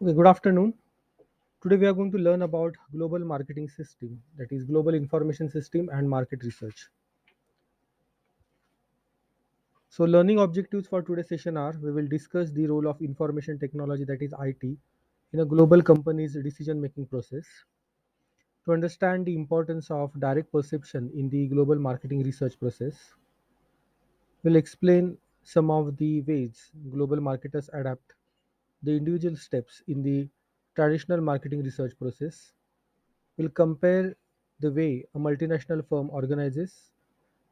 Okay, good afternoon. Today we are going to learn about global marketing system, that is global information system and market research. So learning objectives for today's session are we will discuss the role of information technology, that is IT, in a global company's decision making process. To understand the importance of direct perception in the global marketing research process, we'll explain some of the ways global marketers adapt the individual steps in the traditional marketing research process. We'll compare the way a multinational firm organizes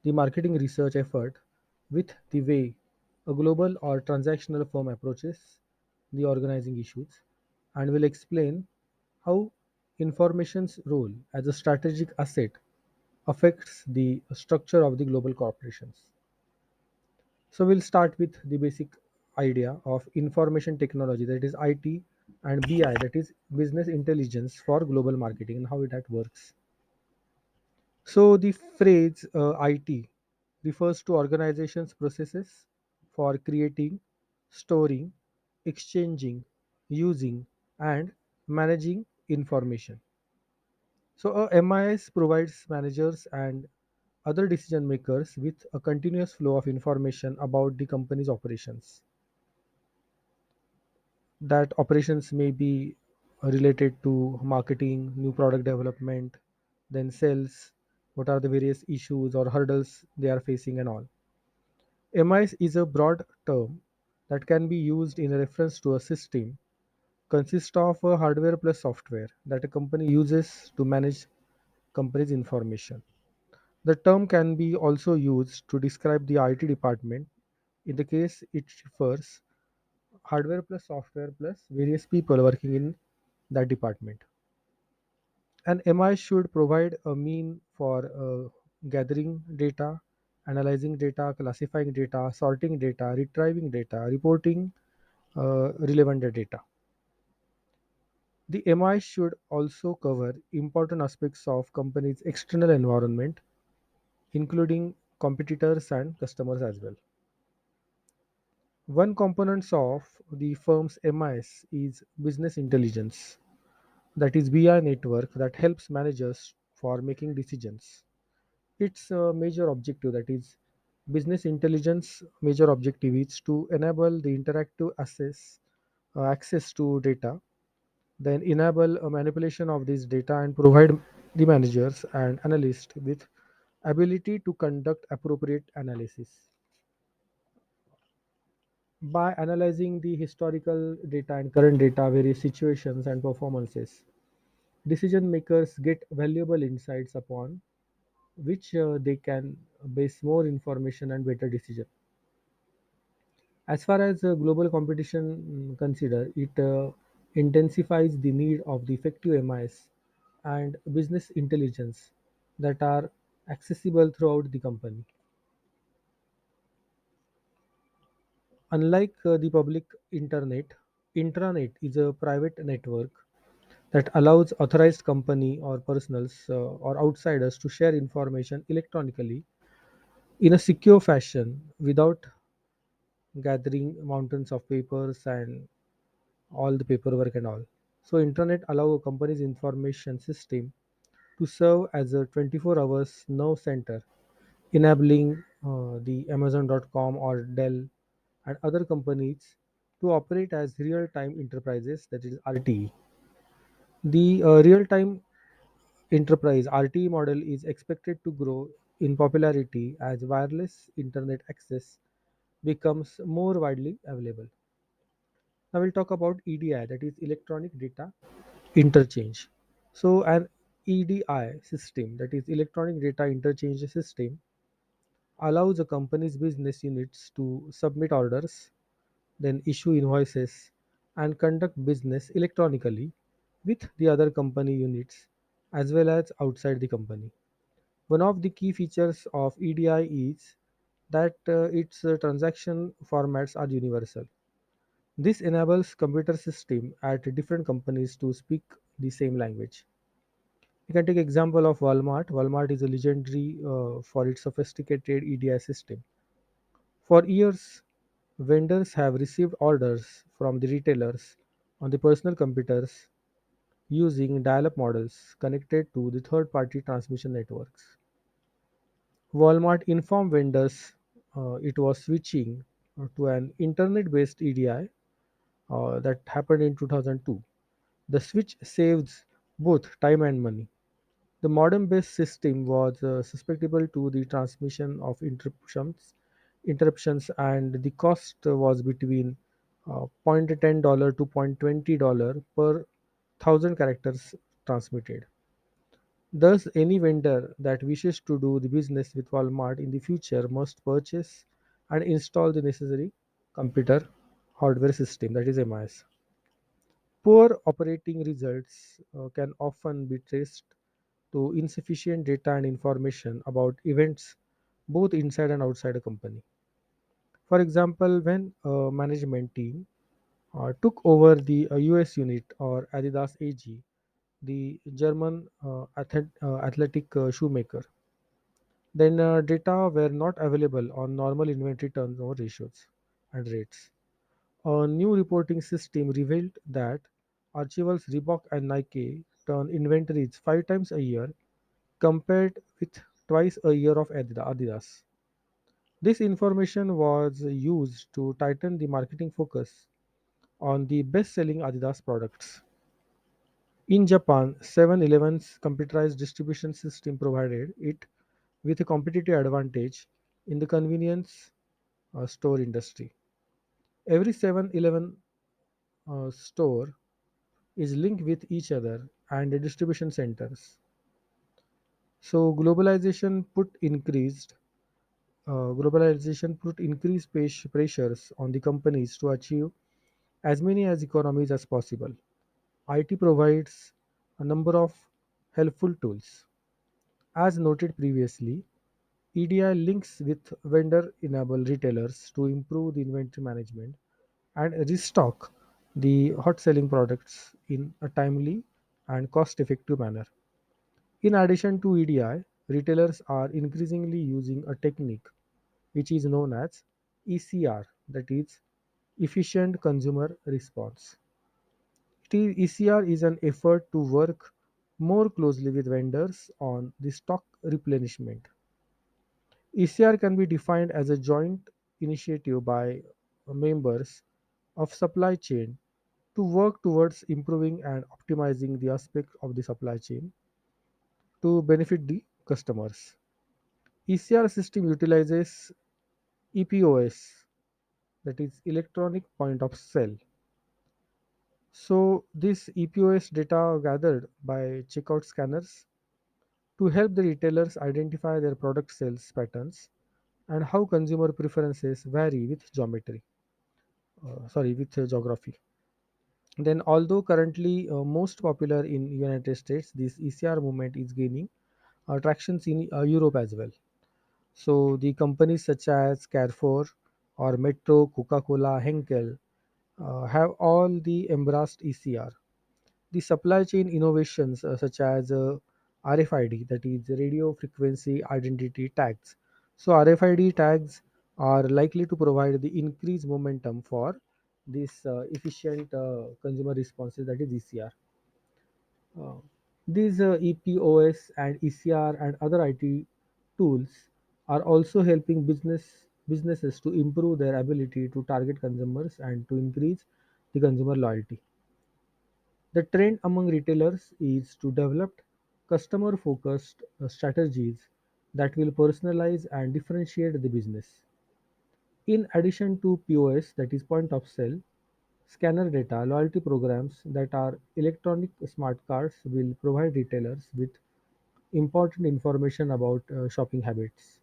the marketing research effort with the way a global or transactional firm approaches the organizing issues, and will explain how information's role as a strategic asset affects the structure of the global corporations. So we'll start with the basic idea of information technology, that is IT, and BI, that is business intelligence for global marketing, and how that works. So the phrase IT refers to organizations' processes for creating, storing, exchanging, using, and managing information. So a MIS provides managers and other decision makers with a continuous flow of information about the company's operations. That operations may be related to marketing, new product development, then sales, what are the various issues or hurdles they are facing, and all. MIS is a broad term that can be used in reference to a system consists of a hardware plus software that a company uses to manage company's information. The term can be also used to describe the IT department. In the case it refers hardware plus software plus various people working in that department. An MI should provide a mean for gathering data, analyzing data, classifying data, sorting data, retrieving data, reporting relevant data. The MI should also cover important aspects of company's external environment, including competitors and customers as well. One component of the firm's MIS is business intelligence, that is BI network that helps managers for making decisions. Its major objective, that is business intelligence major objective, is to enable the interactive access to data, then enable a manipulation of this data and provide the managers and analysts with ability to conduct appropriate analysis. By analyzing the historical data and current data, various situations and performances, decision makers get valuable insights upon which they can base more information and better decision. As far as global competition consider, it intensifies the need of the effective MIS and business intelligence that are accessible throughout the company. Unlike the public internet, intranet is a private network that allows authorized company or personals or outsiders to share information electronically in a secure fashion without gathering mountains of papers and all the paperwork and all. So internet allow a company's information system to serve as a 24 hours nerve center, enabling the Amazon.com or Dell and other companies to operate as real-time enterprises, that is RTE. The real-time enterprise RTE model is expected to grow in popularity as wireless internet access becomes more widely available. Now we'll talk about EDI, that is electronic data interchange. So an EDI system, that is electronic data interchange system, allows a company's business units to submit orders, then issue invoices and conduct business electronically with the other company units as well as outside the company. One of the key features of EDI is that its transaction formats are universal. This enables computer system at different companies to speak the same language. You can take example of Walmart. Walmart is a legendary for its sophisticated EDI system. For years, vendors have received orders from the retailers on the personal computers using dial-up models connected to the third-party transmission networks. Walmart informed vendors it was switching to an internet-based EDI that happened in 2002. The switch saves both time and money. The modem-based system was susceptible to the transmission of interruptions, and the cost was between $0.10 to $0.20 per thousand characters transmitted. Thus, any vendor that wishes to do the business with Walmart in the future must purchase and install the necessary computer hardware system, that is MIS. Poor operating results can often be traced to insufficient data and information about events both inside and outside a company. For example, when a management team took over the US unit or Adidas AG, the German athletic shoemaker, then data were not available on normal inventory turnover ratios and rates. A new reporting system revealed that Archibald's Reebok and Nike turn inventories 5 times a year compared with twice a year of Adidas. This information was used to tighten the marketing focus on the best selling Adidas products. In Japan, 7-Eleven's computerized distribution system provided it with a competitive advantage in the convenience store industry. Every 7-Eleven store is linked with each other and the distribution centers. So globalization put increased pressures on the companies to achieve as many as economies as possible. IT provides a number of helpful tools. As noted previously, EDI links with vendor enable retailers to improve the inventory management and restock the hot selling products in a timely and cost effective manner. In addition to EDI, retailers are increasingly using a technique which is known as ECR, that is efficient consumer response. ECR is an effort to work more closely with vendors on the stock replenishment. ECR can be defined as a joint initiative by members of supply chain to work towards improving and optimizing the aspect of the supply chain to benefit the customers. ECR system utilizes EPOS, that is electronic point of sale. So this EPOS data gathered by checkout scanners to help the retailers identify their product sales patterns and how consumer preferences vary with geography. Then, although currently most popular in United States, this ECR movement is gaining tractions in Europe as well. So the companies such as Carrefour or Metro, Coca-Cola, Henkel have all the embraced ECR. The supply chain innovations such as RFID, that is radio frequency identity tags. So RFID tags are likely to provide the increased momentum for this efficient consumer responses, that is ECR. Uh, these EPOS and ECR and other IT tools are also helping businesses to improve their ability to target consumers and to increase the consumer loyalty. The trend among retailers is to develop customer focused strategies that will personalize and differentiate the business. In addition to POS, that is point of sale, scanner data, loyalty programs that are electronic smart cards will provide retailers with important information about shopping habits.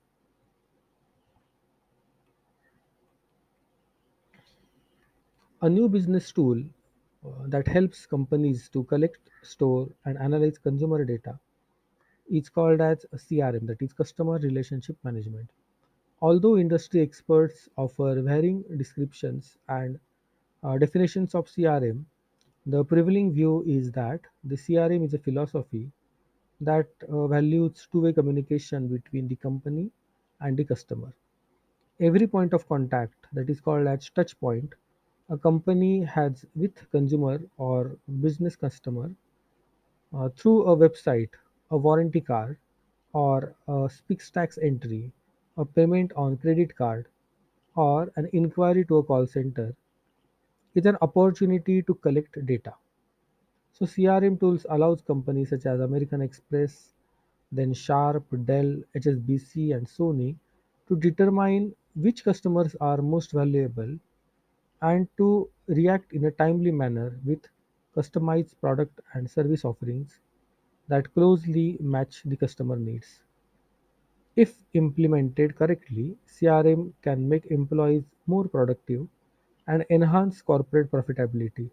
A new business tool that helps companies to collect, store, and analyze consumer data is called as a CRM, that is Customer Relationship Management. Although industry experts offer varying descriptions and definitions of CRM, the prevailing view is that the CRM is a philosophy that values two-way communication between the company and the customer. Every point of contact, that is called as touch point, a company has with consumer or business customer through a website, a warranty card, or a speaks tax entry, a payment on credit card, or an inquiry to a call center is an opportunity to collect data. So CRM tools allows companies such as American Express, then Sharp, Dell, HSBC, and Sony to determine which customers are most valuable and to react in a timely manner with customized product and service offerings that closely match the customer needs. If implemented correctly, CRM can make employees more productive and enhance corporate profitability.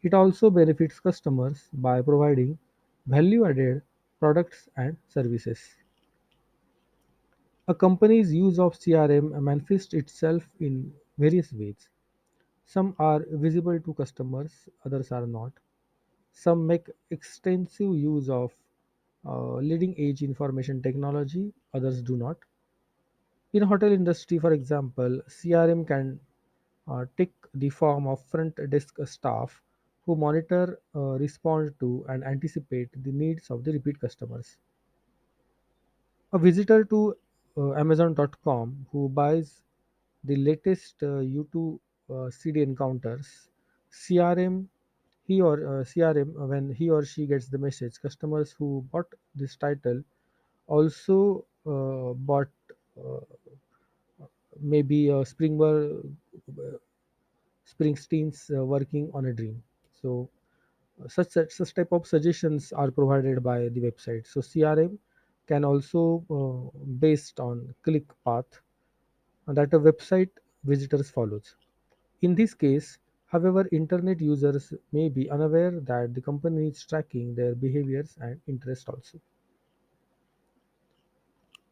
It also benefits customers by providing value added products and services. A company's use of CRM manifests itself in various ways. Some are visible to customers, others are not. Some make extensive use of leading edge information technology, others do not. In hotel industry, for example, CRM can take the form of front desk staff who monitor, respond to, and anticipate the needs of the repeat customers. A visitor to Amazon.com who buys the latest U2 CD encounters CRM, he or CRM when he or she gets the message. Customers who bought this title also bought uh, maybe Springsteen's working on a dream. So such type of suggestions are provided by the website. So CRM can also based on click path that a website visitors follows. In this case, however, internet users may be unaware that the company is tracking their behaviors and interest also.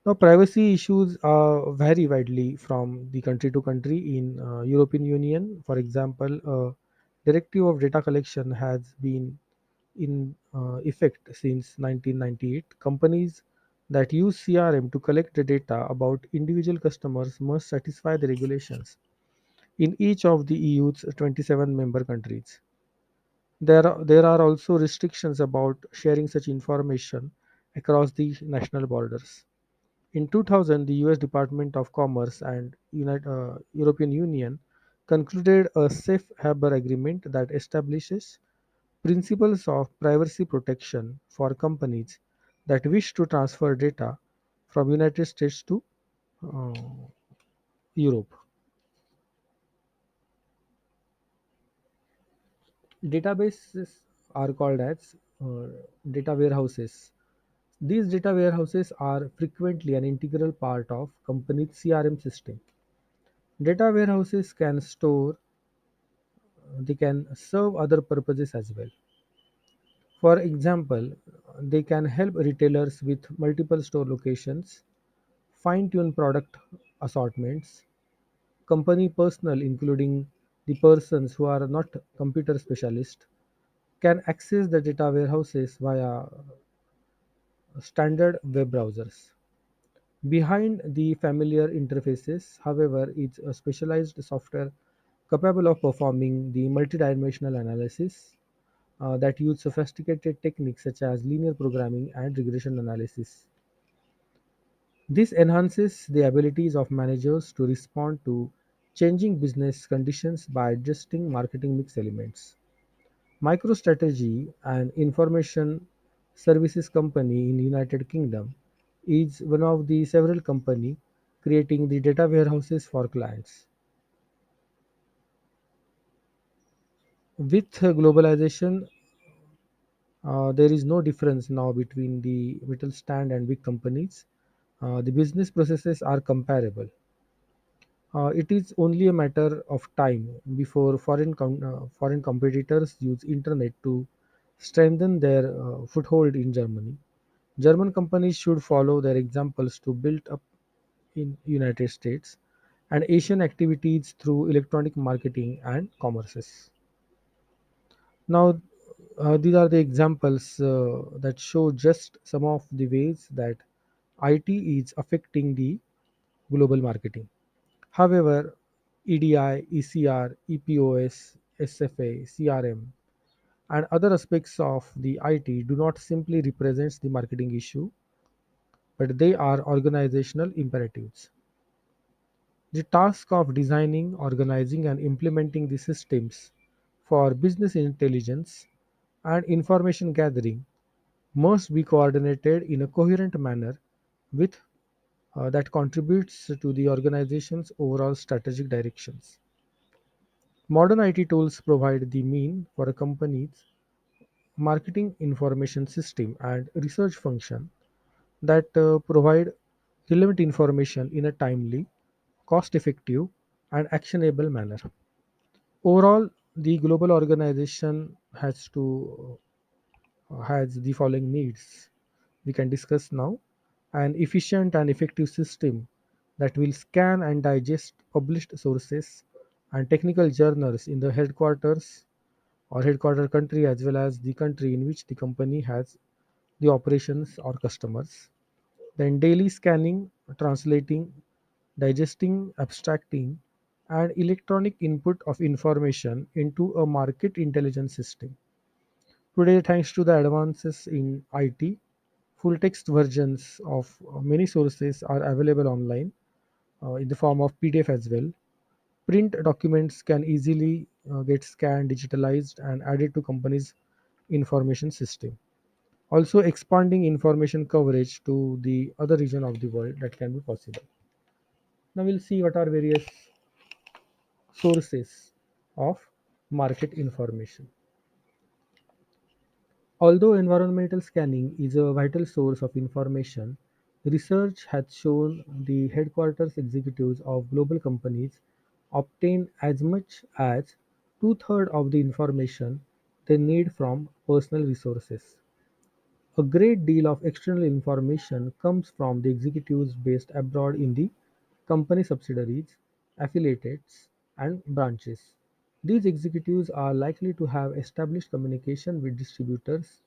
Now, privacy issues vary widely from the country to country. In European Union, for example, a directive of data collection has been in effect since 1998. Companies that use CRM to collect the data about individual customers must satisfy the regulations in each of the EU's 27 member countries. There are also restrictions about sharing such information across the national borders. In 2000, the US Department of Commerce and European Union concluded a safe harbor agreement that establishes principles of privacy protection for companies that wish to transfer data from United States to uh, Europe. Databases are called as data warehouses. These data warehouses are frequently an integral part of company's CRM system. Data warehouses can store, they can serve other purposes as well. For example, they can help retailers with multiple store locations fine tune product assortments. Company personnel, including the persons who are not computer specialists, can access the data warehouses via standard web browsers. Behind the familiar interfaces, however, is a specialized software capable of performing the multidimensional analysis that use sophisticated techniques such as linear programming and regression analysis. This enhances the abilities of managers to respond to changing business conditions by adjusting marketing mix elements. MicroStrategy, an information services company in United Kingdom, is one of the several company creating the data warehouses for clients. With globalization, there is no difference now between the Mittelstand and big companies. The business processes are comparable. It is only a matter of time before foreign competitors use internet to strengthen their foothold in Germany. German companies should follow their examples to build up in United States and Asian activities through electronic marketing and commerces. Now, these are the examples that show just some of the ways that IT is affecting the global marketing. However, EDI, ECR, EPOS, SFA, CRM, and other aspects of the IT do not simply represent the marketing issue, but they are organizational imperatives. The task of designing, organizing, and implementing the systems for business intelligence and information gathering must be coordinated in a coherent manner with that contributes to the organization's overall strategic directions. Modern IT tools provide the mean for a company's marketing information system and research function that provide relevant information in a timely, cost effective, and actionable manner. Overall, the global organization has the following needs. We can discuss now: an efficient and effective system that will scan and digest published sources and technical journals in the headquarters or headquarter country as well as the country in which the company has the operations or customers. Then daily scanning, translating, digesting, abstracting, and electronic input of information into a market intelligence system. Today, thanks to the advances in IT, full text versions of many sources are available online in the form of PDF as well. Print documents can easily get scanned, digitalized, and added to companies' information system. Also, expanding information coverage to the other region of the world that can be possible. Now, we'll see what are various sources of market information. Although environmental scanning is a vital source of information, research has shown the headquarters executives of global companies obtain as much as two-thirds of the information they need from personal resources. A great deal of external information comes from the executives based abroad in the company subsidiaries, affiliates, and branches. These executives are likely to have established communication with distributors,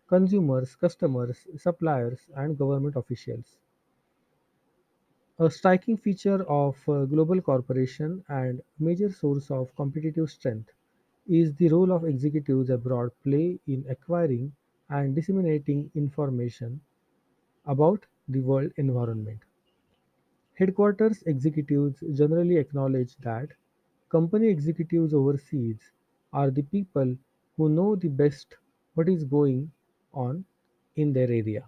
consumers, customers, suppliers, and government officials. A striking feature of global corporation and major source of competitive strength is the role of executives abroad play in acquiring and disseminating information about the world environment. Headquarters executives generally acknowledge that company executives overseas are the people who know the best what is going on in their area.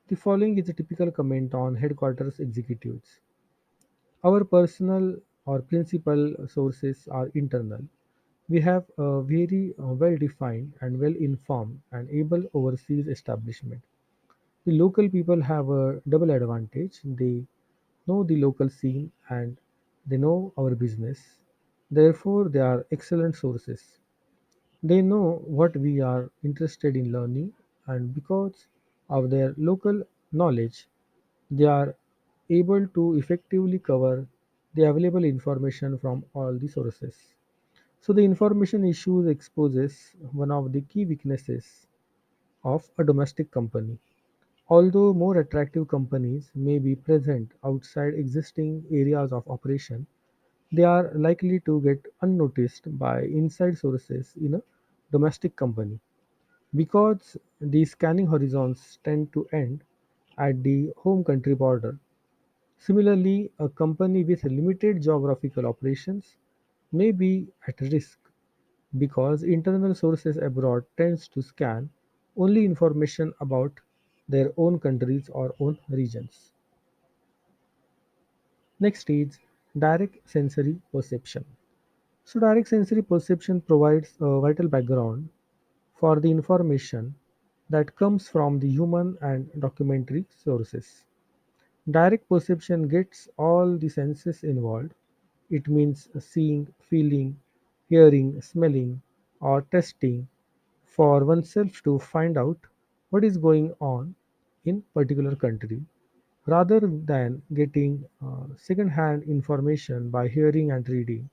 The following is a typical comment on headquarters executives. Our personal or principal sources are internal. We have a very well defined and well informed and able overseas establishment. The local people have a double advantage. They know the local scene and they know our business. Therefore, they are excellent sources. They know what we are interested in learning, and because of their local knowledge, they are able to effectively cover the available information from all the sources. So, the information issues exposes one of the key weaknesses of a domestic company. Although more attractive companies may be present outside existing areas of operation, they are likely to get unnoticed by inside sources in a domestic company because the scanning horizons tend to end at the home country border. Similarly, a company with limited geographical operations may be at risk because internal sources abroad tends to scan only information about their own countries or own regions. Next is direct sensory perception. So direct sensory perception provides a vital background for the information that comes from the human and documentary sources. Direct perception gets all the senses involved. It means seeing, feeling, hearing, smelling, or testing for oneself to find out what is going on in particular country rather than getting second-hand information by hearing and reading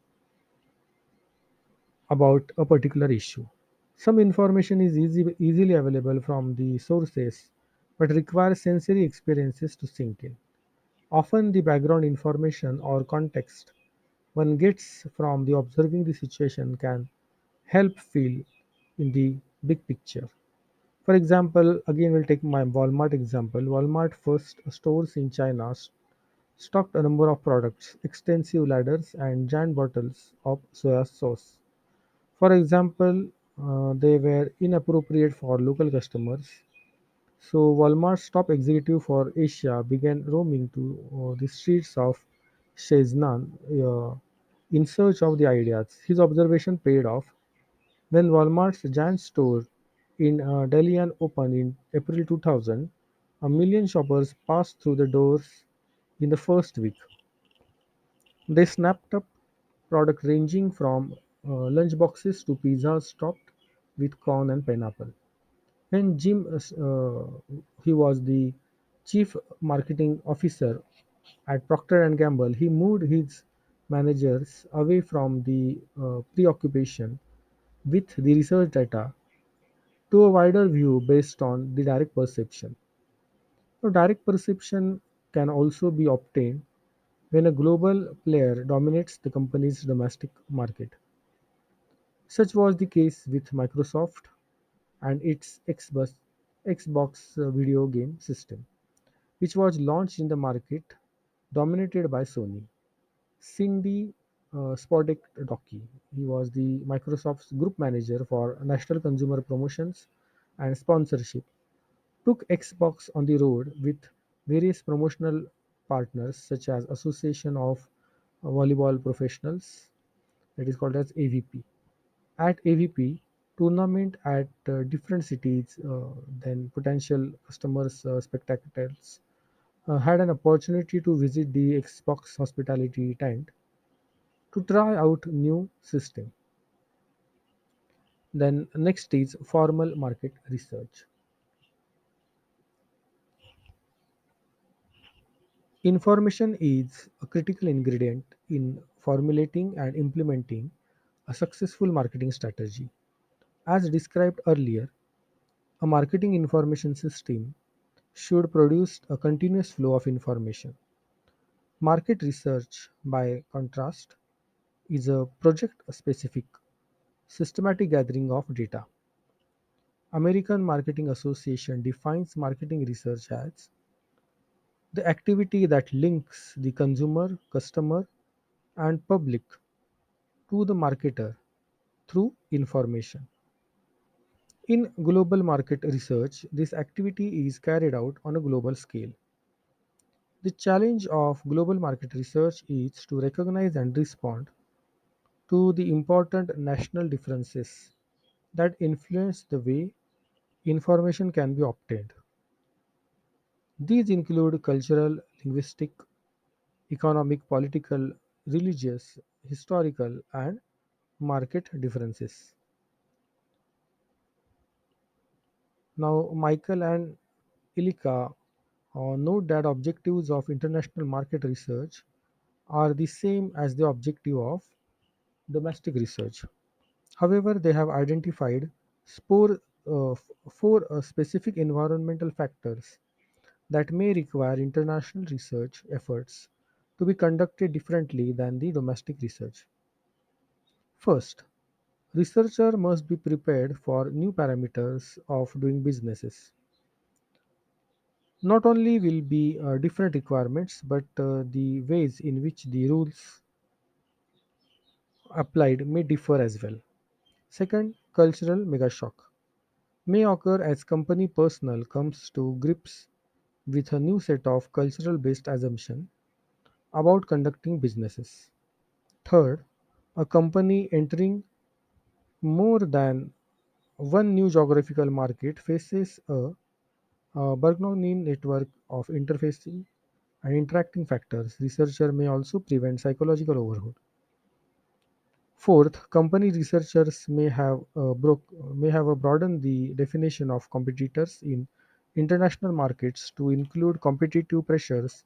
about a particular issue. Some information is easily available from the sources but requires sensory experiences to sink in. Often, the background information or context one gets from the observing the situation can help fill in the big picture. For example, again we'll take my Walmart example. Walmart first stores in China stocked a number of products, extensive ladders and giant bottles of soya sauce. For example, they were inappropriate for local customers. So Walmart's top executive for Asia began roaming to the streets of Shenzhen in search of the ideas. His observation paid off when Walmart's giant store in Dalian opened in April 2000. A million shoppers passed through the doors in the first week. They snapped up products ranging from lunchboxes to pizzas topped with corn and pineapple. When Jim, he was the chief marketing officer at Procter and Gamble, he moved his managers away from the preoccupation with the research data to a wider view based on the direct perception. So direct perception can also be obtained when a global player dominates the company's domestic market. Such was the case with Microsoft and its Xbox video game system, which was launched in the market dominated by Sony. Cindy Spodek-Docky, he was the Microsoft's group manager for national consumer promotions and sponsorship, took Xbox on the road with various promotional partners such as Association of Volleyball Professionals, that is called as AVP. At AVP, tournament at different cities, then potential customers, spectators had an opportunity to visit the Xbox hospitality tent to try out new system. Then next is formal market research. Information is a critical ingredient in formulating and implementing a successful marketing strategy. As described earlier, a marketing information system should produce a continuous flow of information. Market research, by contrast, is a project specific, systematic gathering of data. American Marketing Association defines marketing research as the activity that links the consumer, customer, and public to the marketer through information. In global market research, this activity is carried out on a global scale. The challenge of global market research is to recognize and respond to the important national differences that influence the way information can be obtained. These include cultural, linguistic, economic, political, religious, historical, and market differences. Now, Michael and Ilika note that objectives of international market research are the same as the objective of domestic research. However, they have identified four specific environmental factors that may require international research efforts to be conducted differently than the domestic research. First, researcher must be prepared for new parameters of doing businesses. Not only will be different requirements, but the ways in which the rules applied may differ as well. Second, cultural megashock may occur as company personnel comes to grips with a new set of cultural based assumptions about conducting businesses. Third, a company entering more than one new geographical market faces a Bernoulli network of interfacing and interacting factors. Researcher may also prevent psychological overload. Fourth, company researchers may have broadened the definition of competitors in international markets to include competitive pressures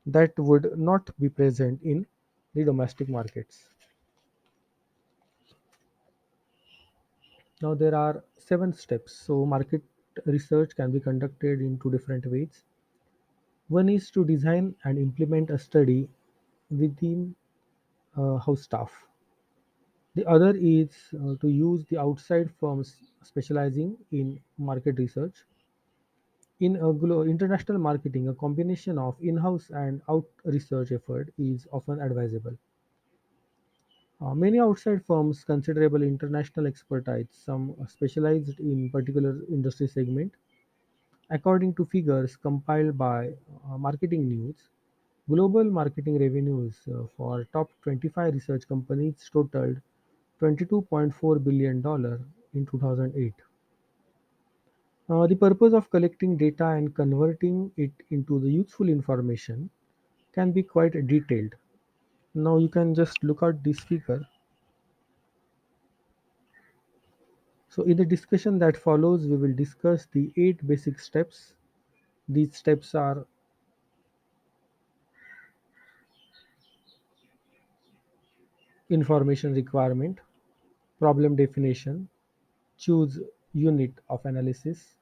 that would not be present in the domestic markets. Now there are 7 steps. So market research can be conducted in 2 different ways. One is to design and implement a study within house staff. The other is to use the outside firms specializing in market research. In international marketing, a combination of in-house and out research effort is often advisable. Many outside firms considerable international expertise, some specialized in particular industry segment. According to figures compiled by Marketing News, global marketing revenues for top 25 research companies totaled $22.4 billion in 2008. The purpose of collecting data and converting it into the useful information can be quite detailed. Now you can just look at this figure. So in the discussion that follows, we will discuss the 8 basic steps. These steps are: information requirement, problem definition, choose unit of analysis,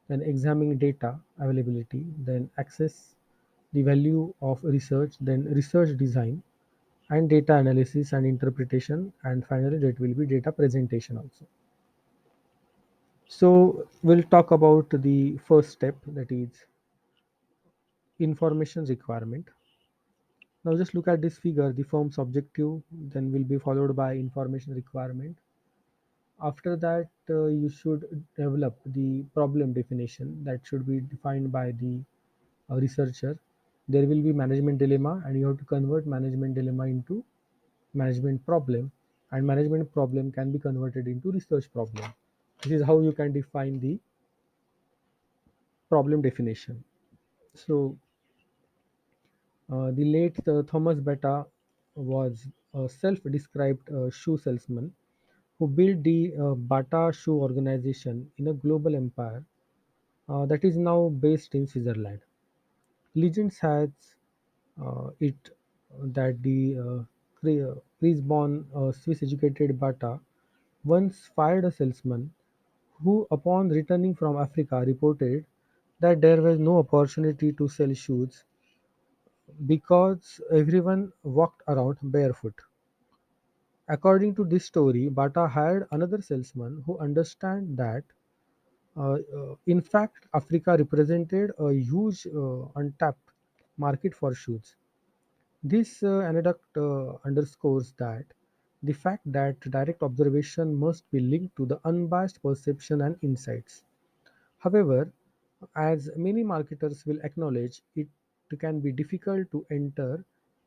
then examine data availability, then access the value of research, then research design, and data analysis and interpretation, and finally that will be data presentation also. So we'll talk about the first step, that is information requirement. Now just look at this figure. The firm's objective then will be followed by information requirement. After that, you should develop the problem definition that should be defined by the researcher. There will be management dilemma, and you have to convert management dilemma into management problem, and management problem can be converted into research problem. This is how you can define the problem definition. So, the late Thomas Bata was a self-described shoe salesman who built the Bata Shoe organization in a global empire that is now based in Switzerland. Legends has it that the Brisbane Swiss-educated Bata once fired a salesman who, upon returning from Africa, reported that there was no opportunity to sell shoes because everyone walked around barefoot. According to this story, Bata hired another salesman who understand that in fact Africa represented a huge untapped market for shoes. This anecdote underscores that the fact that direct observation must be linked to the unbiased perception and insights. However, as many marketers will acknowledge, it can be difficult to enter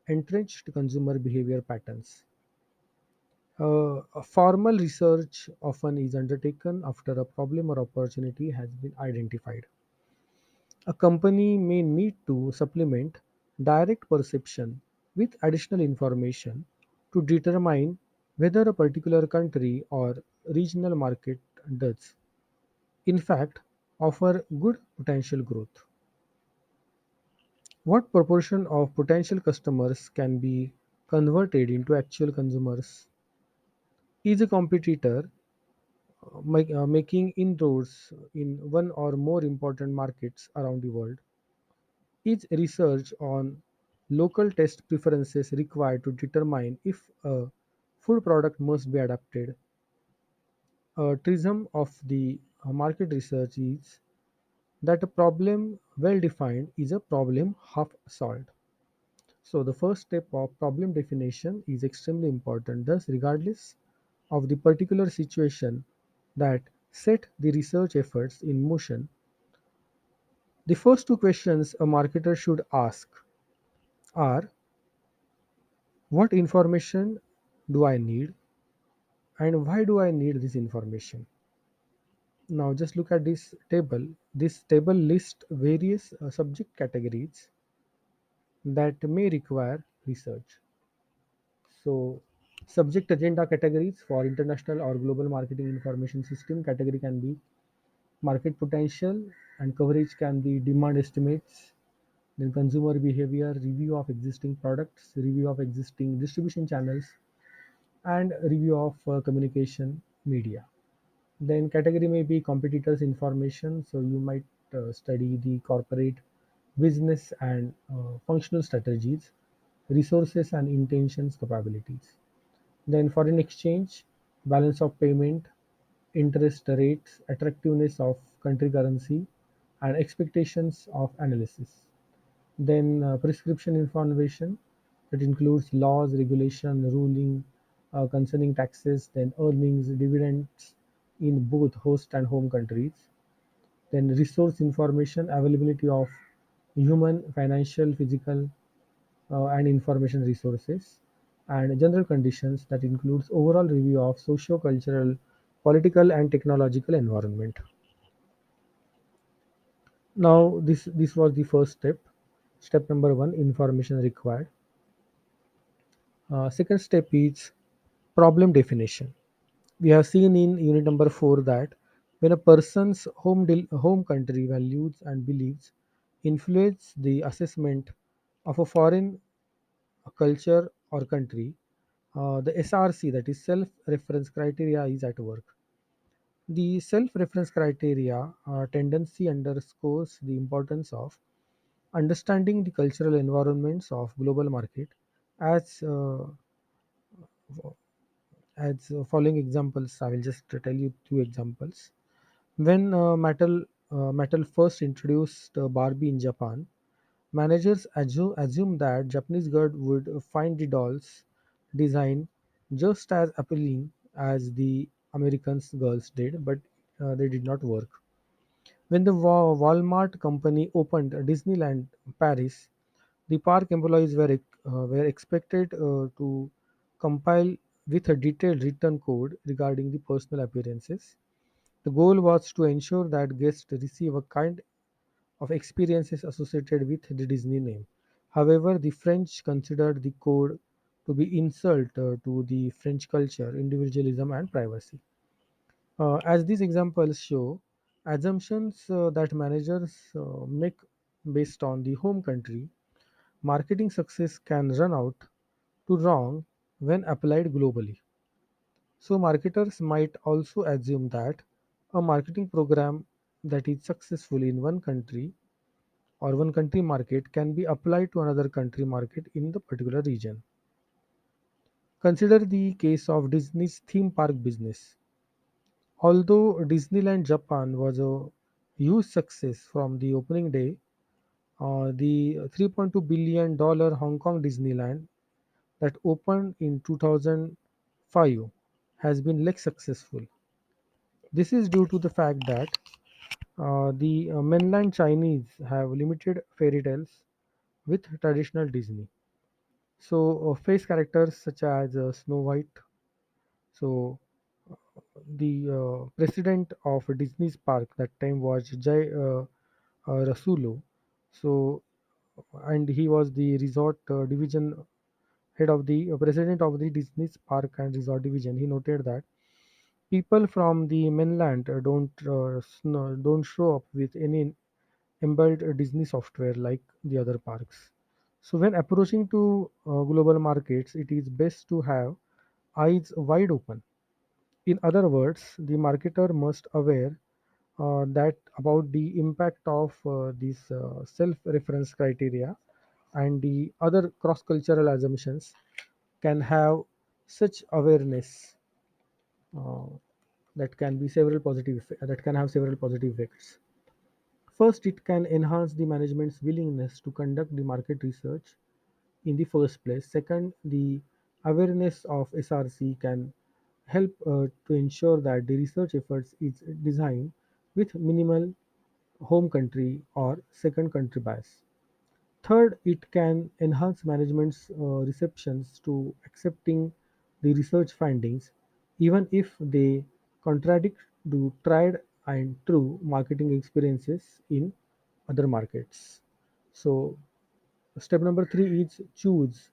entrenched consumer behavior patterns. A formal research often is undertaken after a problem or opportunity has been identified. A company may need to supplement direct perception with additional information to determine whether a particular country or regional market does, in fact, offer good potential growth. What proportion of potential customers can be converted into actual consumers? Is a competitor making inroads in one or more important markets around the world? Is research on local taste preferences required to determine if a food product must be adapted? A prism of the market research is that a problem well defined is a problem half solved. So the first step of problem definition is extremely important. Thus, regardless of the particular situation that set the research efforts in motion, the first two questions a marketer should ask are: what information do I need, and why do I need this information? Now just look at this table. This table lists various subject categories that may require research. So subject agenda categories for international or global marketing information system category can be market potential, and coverage can be demand estimates, then consumer behavior, review of existing products, review of existing distribution channels, and review of communication media. Then category may be competitors information, so you might study the corporate business and functional strategies, resources and intentions capabilities. Then foreign exchange, balance of payment, interest rates, attractiveness of country currency, and expectations of analysis. Then prescription information that includes laws, regulation, ruling concerning taxes, then earnings, dividends in both host and home countries. Then resource information, availability of human, financial, physical, and information resources, and general conditions that includes overall review of socio-cultural, political, and technological environment. Now, this was the first step. Step number one: information required. Second step is problem definition. We have seen in unit number 4 that when a person's home country values and beliefs influence the assessment of a foreign culture or country, the SRC, that is self reference criteria, is at work. The self reference criteria tendency underscores the importance of understanding the cultural environments of global market as following examples. I will just tell you two examples. When Mattel first introduced Barbie in Japan, managers assumed that Japanese girl would find the doll's design just as appealing as the American girls did, but they did not work. When the Walmart company opened Disneyland Paris, the park employees were expected to compile with a detailed written code regarding the personal appearances. The goal was to ensure that guests receive a kind of experiences associated with the Disney name. However, the French considered the code to be insult to the French culture, individualism, and privacy. As these examples show, assumptions that managers make based on the home country marketing success can run out to wrong when applied globally. So, marketers might also assume that a marketing program that is successful in one country or one country market can be applied to another country market in the particular region. Consider the case of Disney's theme park business. Although Disneyland Japan was a huge success from the opening day, the $3.2 billion Hong Kong Disneyland that opened in 2005 has been less successful. This is due to the fact that the mainland Chinese have limited fairy tales with traditional Disney. So, face characters such as Snow White. So, the president of Disney's park that time was Jai Rasulo. So, and he was the resort division head of the president of the Disney's park and resort division. He noted that people from the mainland don't show up with any embedded Disney software like the other parks. So when approaching to global markets, it is best to have eyes wide open. In other words, the marketer must aware that about the impact of these self-reference criteria and the other cross-cultural assumptions can have such awareness uh, that can have several positive effects. First, it can enhance the management's willingness to conduct the market research in the first place. Second, the awareness of SRC can help to ensure that the research efforts is designed with minimal home country or second country bias. Third, it can enhance management's receptions to accepting the research findings, even if they contradict the tried and true marketing experiences in other markets. So, step number 3 is choose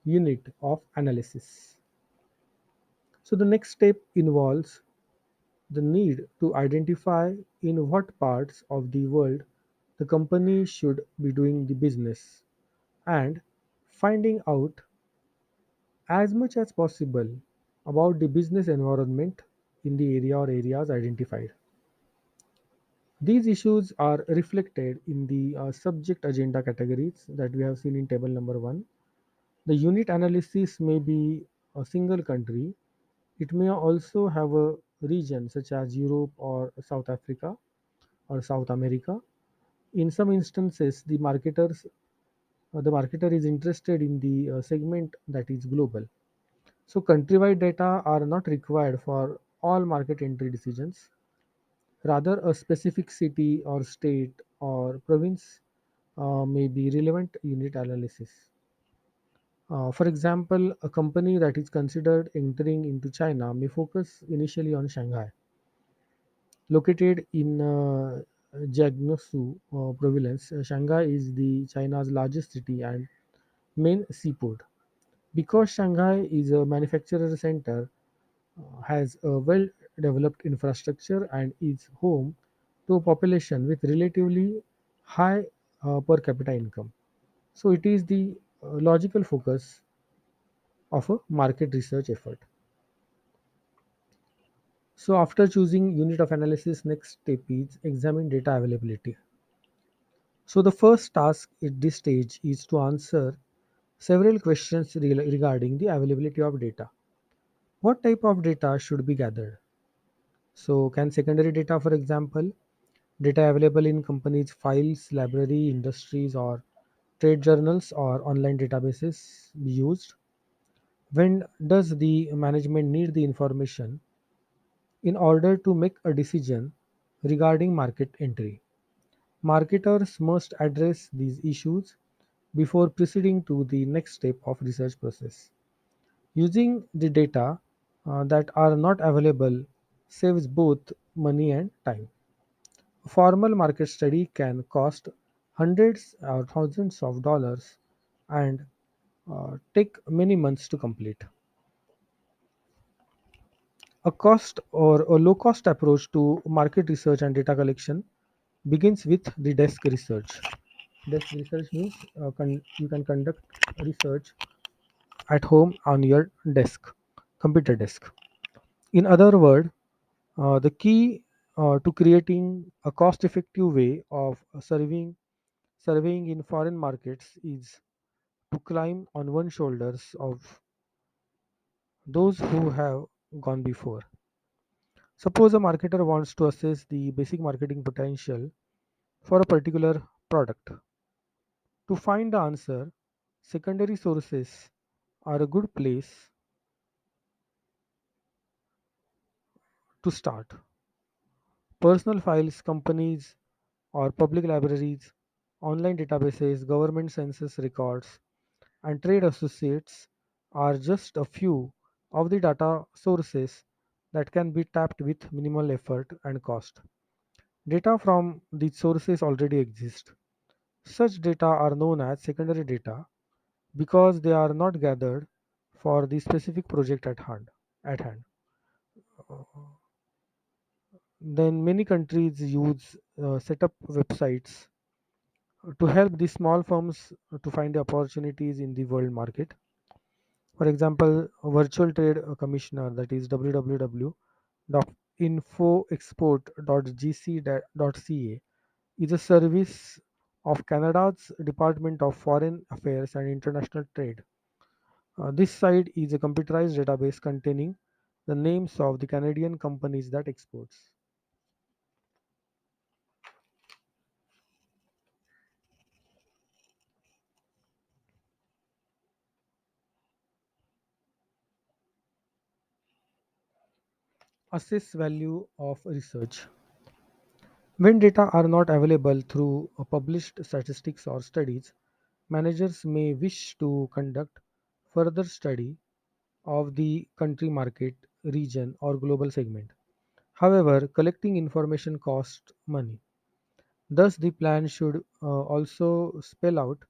unit of analysis. So, the next step involves the need to identify in what parts of the world the company should be doing the business and finding out as much as possible about the business environment in the area or areas identified. These issues are reflected in the subject agenda categories that we have seen in table number 1. The unit analysis may be a single country. It may also have a region such as Europe or South Africa or South America. In some instances, the marketer is interested in the segment that is global. So country-wide data are not required for all market entry decisions. Rather, a specific city or state or province may be relevant unit analysis. For example, a company that is considered entering into China may focus initially on Shanghai, located in Jiangsu province. Shanghai is the China's largest city and main seaport. Because Shanghai is a manufacturer center, has a well developed infrastructure and is home to a population with relatively high per capita income. So it is the logical focus of a market research effort. So after choosing unit of analysis, next step is examine data availability. So the first task at this stage is to answer several questions regarding the availability of data. What type of data should be gathered? So can secondary data, for example, data available in companies' files, library, industries, or trade journals or online databases be used? When does the management need the information in order to make a decision regarding market entry? Marketers must address these issues before proceeding to the next step of research process. Using the data that are not available saves both money and time. A formal market study can cost hundreds or thousands of dollars and take many months to complete. A cost or a low cost approach to market research and data collection begins with the desk research. Desk research means you can conduct research at home on your desk, computer desk. In other words, the key to creating a cost effective way of surveying in foreign markets is to climb on one shoulders of those who have gone before. Suppose a marketer wants to assess the basic marketing potential for a particular product. To find the answer, secondary sources are a good place to start. Personal files, companies or public libraries, online databases, government census records, and trade associates are just a few of the data sources that can be tapped with minimal effort and cost. Data from these sources already exist. Such data are known as secondary data because they are not gathered for the specific project at hand. Then many countries use set up websites to help the small firms to find the opportunities in the world market. For example, a virtual trade commissioner, that is www.infoexport.gc.ca, is a service of Canada's Department of Foreign Affairs and International Trade. This site is a computerized database containing the names of the Canadian companies that exports. Assess value of research. When data are not available through published statistics or studies, managers may wish to conduct further study of the country market, region, or global segment. However, collecting information costs money. Thus, the plan should also spell out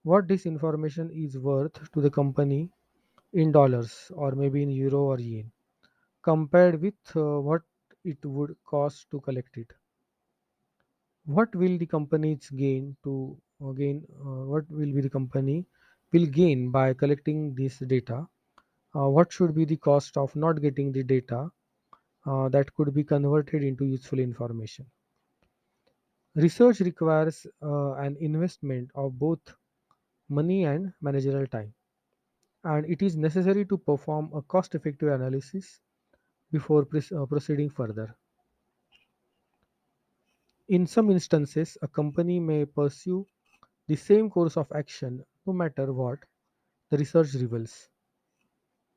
what this information is worth to the company in dollars or maybe in euro or yen, compared with what it would cost to collect it. What will the companies gain to gain? What will be the company will gain by collecting this data? What should be the cost of not getting the data that could be converted into useful information? Research requires an investment of both money and managerial time, and it is necessary to perform a cost effective analysis before proceeding further. In some instances, a company may pursue the same course of action no matter what the research reveals.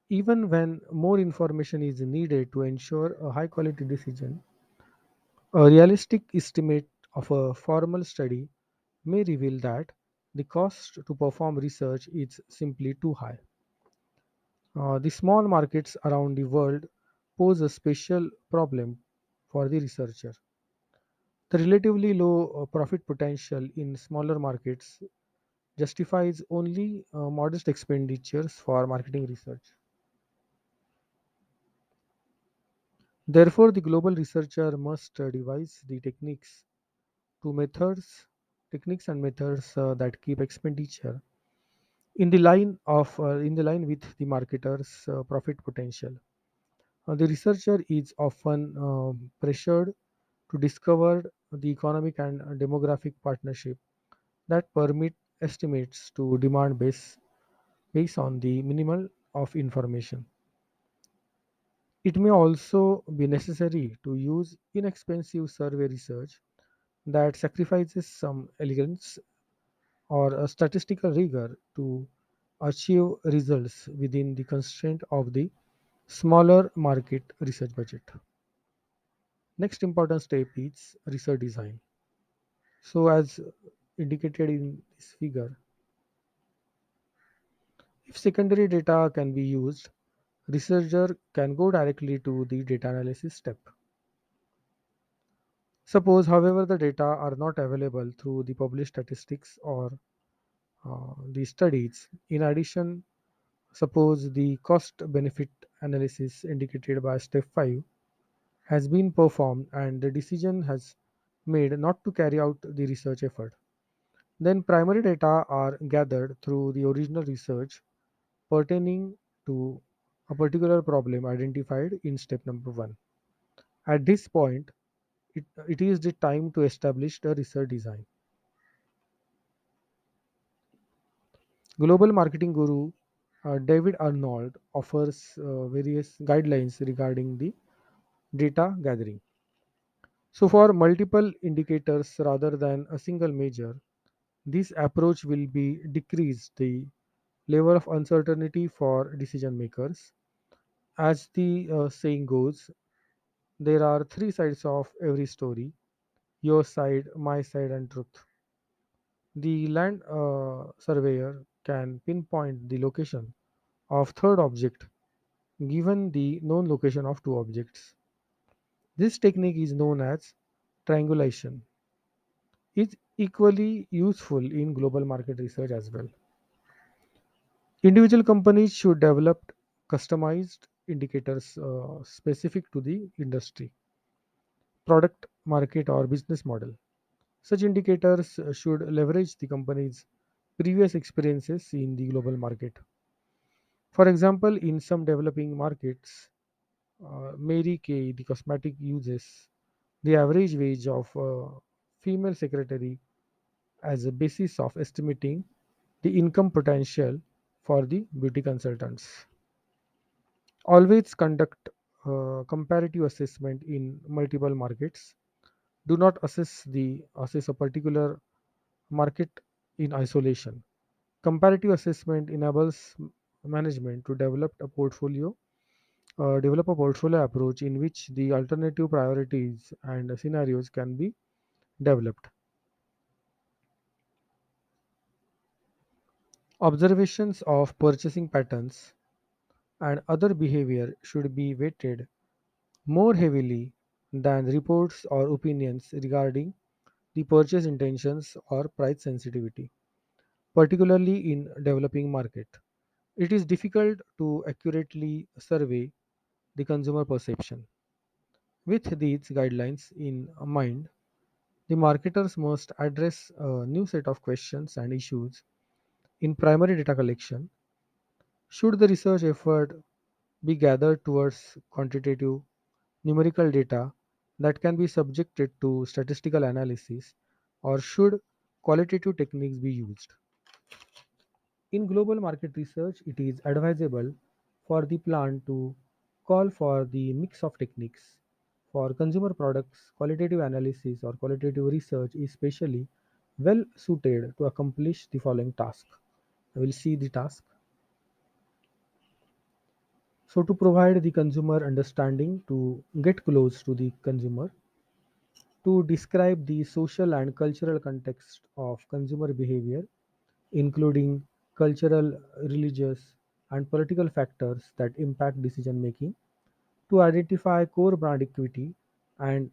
Even when more information is needed to ensure a high quality decision, a realistic estimate of a formal study may reveal that the cost to perform research is simply too high. The small markets around the world pose a special problem for the researcher. The relatively low profit potential in smaller markets justifies only modest expenditures for marketing research. Therefore, the global researcher must devise the techniques and methods that keep expenditure in the line with the marketer's profit potential. The researcher is often pressured to discover the economic and demographic partnership that permit estimates to demand based on the minimal of information. It may also be necessary to use inexpensive survey research that sacrifices some elegance or a statistical rigor to achieve results within the constraint of the smaller market research budget. Next important step is research design. So, as indicated in this figure, if secondary data can be used, researcher can go directly to the data analysis step. Suppose, however, the data are not available through the published statistics or the studies. In addition, suppose the cost benefit analysis indicated by step 5 has been performed and the decision has made not to carry out the research effort. Then primary data are gathered through the original research pertaining to a particular problem identified in step number 1. At this point, it is the time to establish the research design. Global marketing guru David Arnold offers various guidelines regarding the data gathering. So, for multiple indicators rather than a single measure, this approach will be decrease the level of uncertainty for decision makers. As the saying goes, there are three sides of every story: your side, my side, and truth. The land surveyor can pinpoint the location of third object given the known location of two objects. This technique is known as triangulation. It's equally useful in global market research as well. Individual companies should develop customized indicators specific to the industry, product, market, or business model. Such indicators should leverage the company's previous experiences in the global market. For example, in some developing markets, Mary Kay, the cosmetic uses the average wage of a female secretary as a basis of estimating the income potential for the beauty consultants. Always conduct comparative assessment in multiple markets. Do not assess a particular market in isolation. Comparative assessment enables management to develop a portfolio approach in which the alternative priorities and scenarios can be developed. Observations of purchasing patterns and other behavior should be weighted more heavily than reports or opinions regarding the purchase intentions or price sensitivity, particularly in developing market. It is difficult to accurately survey the consumer perception. With these guidelines in mind, the marketers must address a new set of questions and issues in primary data collection. Should the research effort be gathered towards quantitative numerical data that can be subjected to statistical analysis, or should qualitative techniques be used? In global market research, it is advisable for the plant to call for the mix of techniques. For consumer products, qualitative analysis or qualitative research is specially well suited to accomplish the following task. I will see the task. So, to provide the consumer understanding, to get close to the consumer, to describe the social and cultural context of consumer behavior, including cultural, religious, and political factors that impact decision making, to identify core brand equity and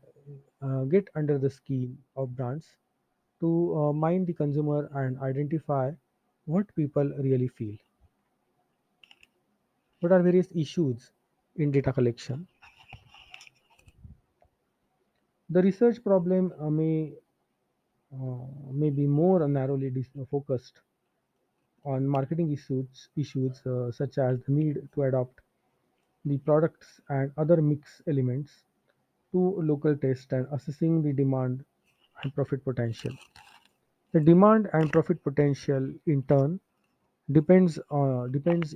get under the skin of brands, to mind the consumer and identify what people really feel. What are various issues in data collection? The research problem may be more narrowly focused on marketing issues such as the need to adopt the products and other mix elements to local taste and assessing the demand and profit potential. The demand and profit potential in turn depends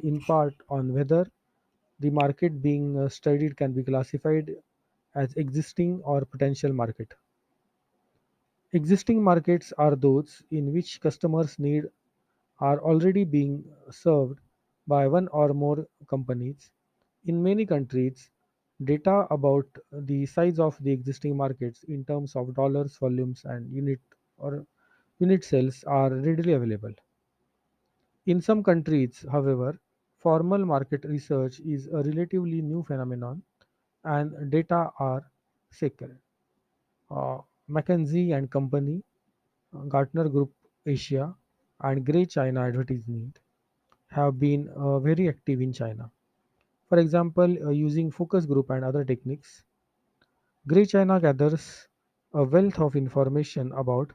in part on whether the market being studied can be classified as existing or potential market. Existing markets are those in which customers' need are already being served by one or more companies. In many countries, data about the size of the existing markets in terms of dollars, volumes, and unit sales are readily available. In some countries, however, formal market research is a relatively new phenomenon and data are sacred. McKinsey and Company, Gartner Group Asia, and Grey China Advertisement have been very active in China. For example, using focus group and other techniques, Grey China gathers a wealth of information about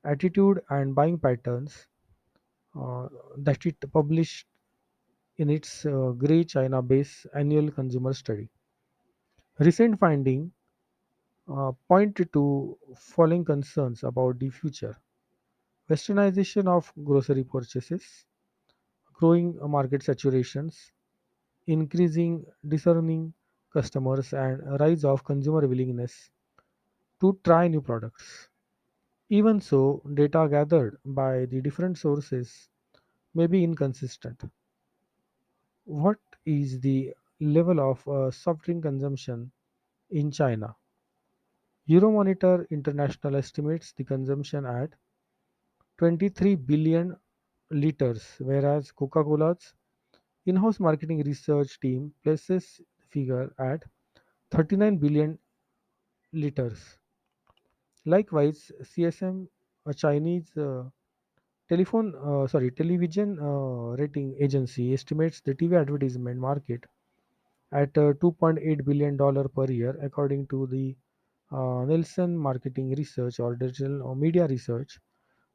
attitude and buying patterns that it published in its Grey China based annual consumer study. Recent findings point to following concerns about the future: westernization of grocery purchases, growing market saturations, increasing discerning customers, and a rise of consumer willingness to try new products. Even so, data gathered by the different sources may be inconsistent. What is the level of soft drink consumption in China? Euromonitor International estimates the consumption at 23 billion liters, whereas Coca Cola's in house marketing research team places the figure at 39 billion liters. Likewise, CSM, a Chinese television rating agency, estimates the TV advertisement market at $2.8 billion per year, according to the Nielsen Marketing Research or Digital or Media Research.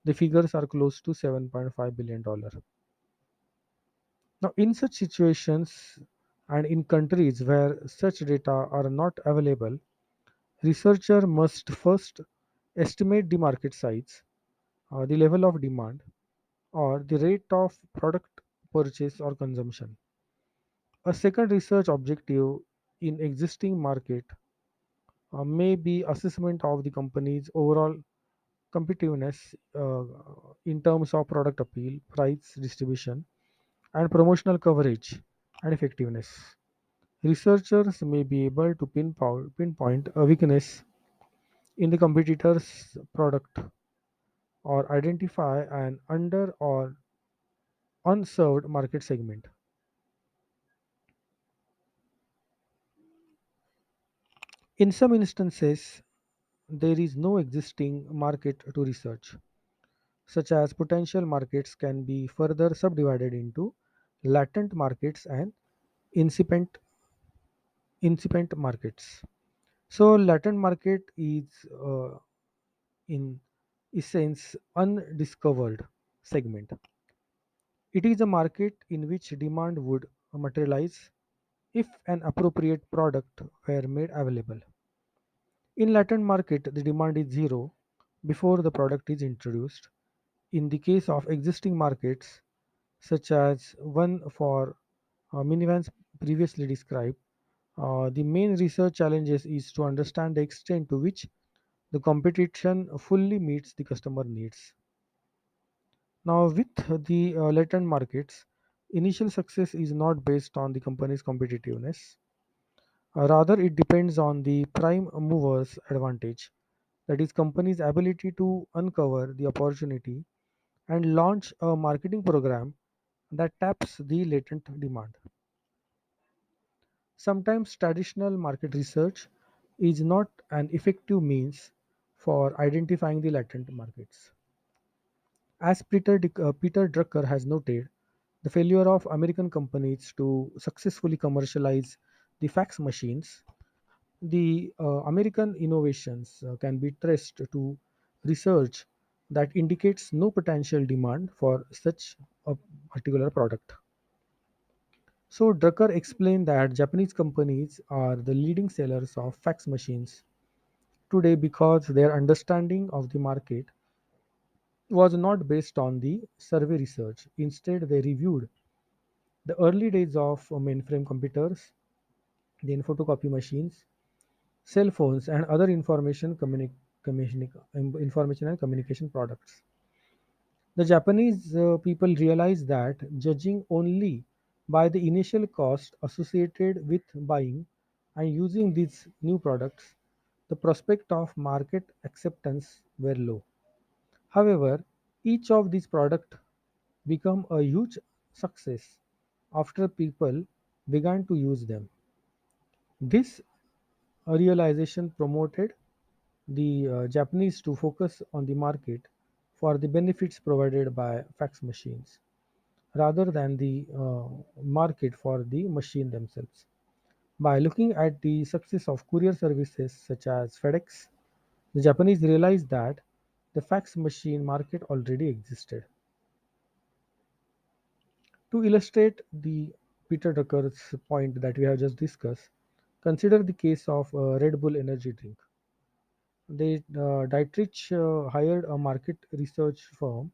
The figures are close to $7.5 billion. Now, in such situations and in countries where such data are not available, researcher must first estimate the market size, the level of demand, or the rate of product purchase or consumption. A second research objective in existing market may be assessment of the company's overall competitiveness in terms of product appeal, price distribution, and promotional coverage and effectiveness. Researchers may be able to pinpoint a weakness in the competitor's product or identify an under or unserved market segment. In some instances, there is no existing market to research, such as potential markets can be further subdivided into latent markets and incipient incipient markets. So, latent market is in essence undiscovered segment. It is a market in which demand would materialize if an appropriate product were made available. In latent market, the demand is zero, before the product is introduced. In the case of existing markets, such as one for minivans previously described, the main research challenges is to understand the extent to which the competition fully meets the customer needs. Now, with the latent markets, initial success is not based on the company's competitiveness. Rather, it depends on the prime mover's advantage, that is, company's ability to uncover the opportunity and launch a marketing program that taps the latent demand. Sometimes traditional market research is not an effective means for identifying the latent markets. As Peter Drucker has noted, the failure of American companies to successfully commercialize the fax machines, the American innovations can be traced to research that indicates no potential demand for such a particular product. So Drucker explained that Japanese companies are the leading sellers of fax machines today because their understanding of the market was not based on the survey research. Instead, they reviewed the early days of mainframe computers, then photocopy machines, cell phones, and other information and communication products. The Japanese people realized that judging only by the initial cost associated with buying and using these new products, the prospect of market acceptance were low. However, each of these products became a huge success after people began to use them. This realization promoted the Japanese to focus on the market for the benefits provided by fax machines rather than the market for the machine themselves. By looking at the success of courier services such as FedEx, the Japanese realized that the fax machine market already existed. To illustrate the Peter Drucker's point that we have just discussed, consider the case of Red Bull energy drink. Dietrich hired a market research firm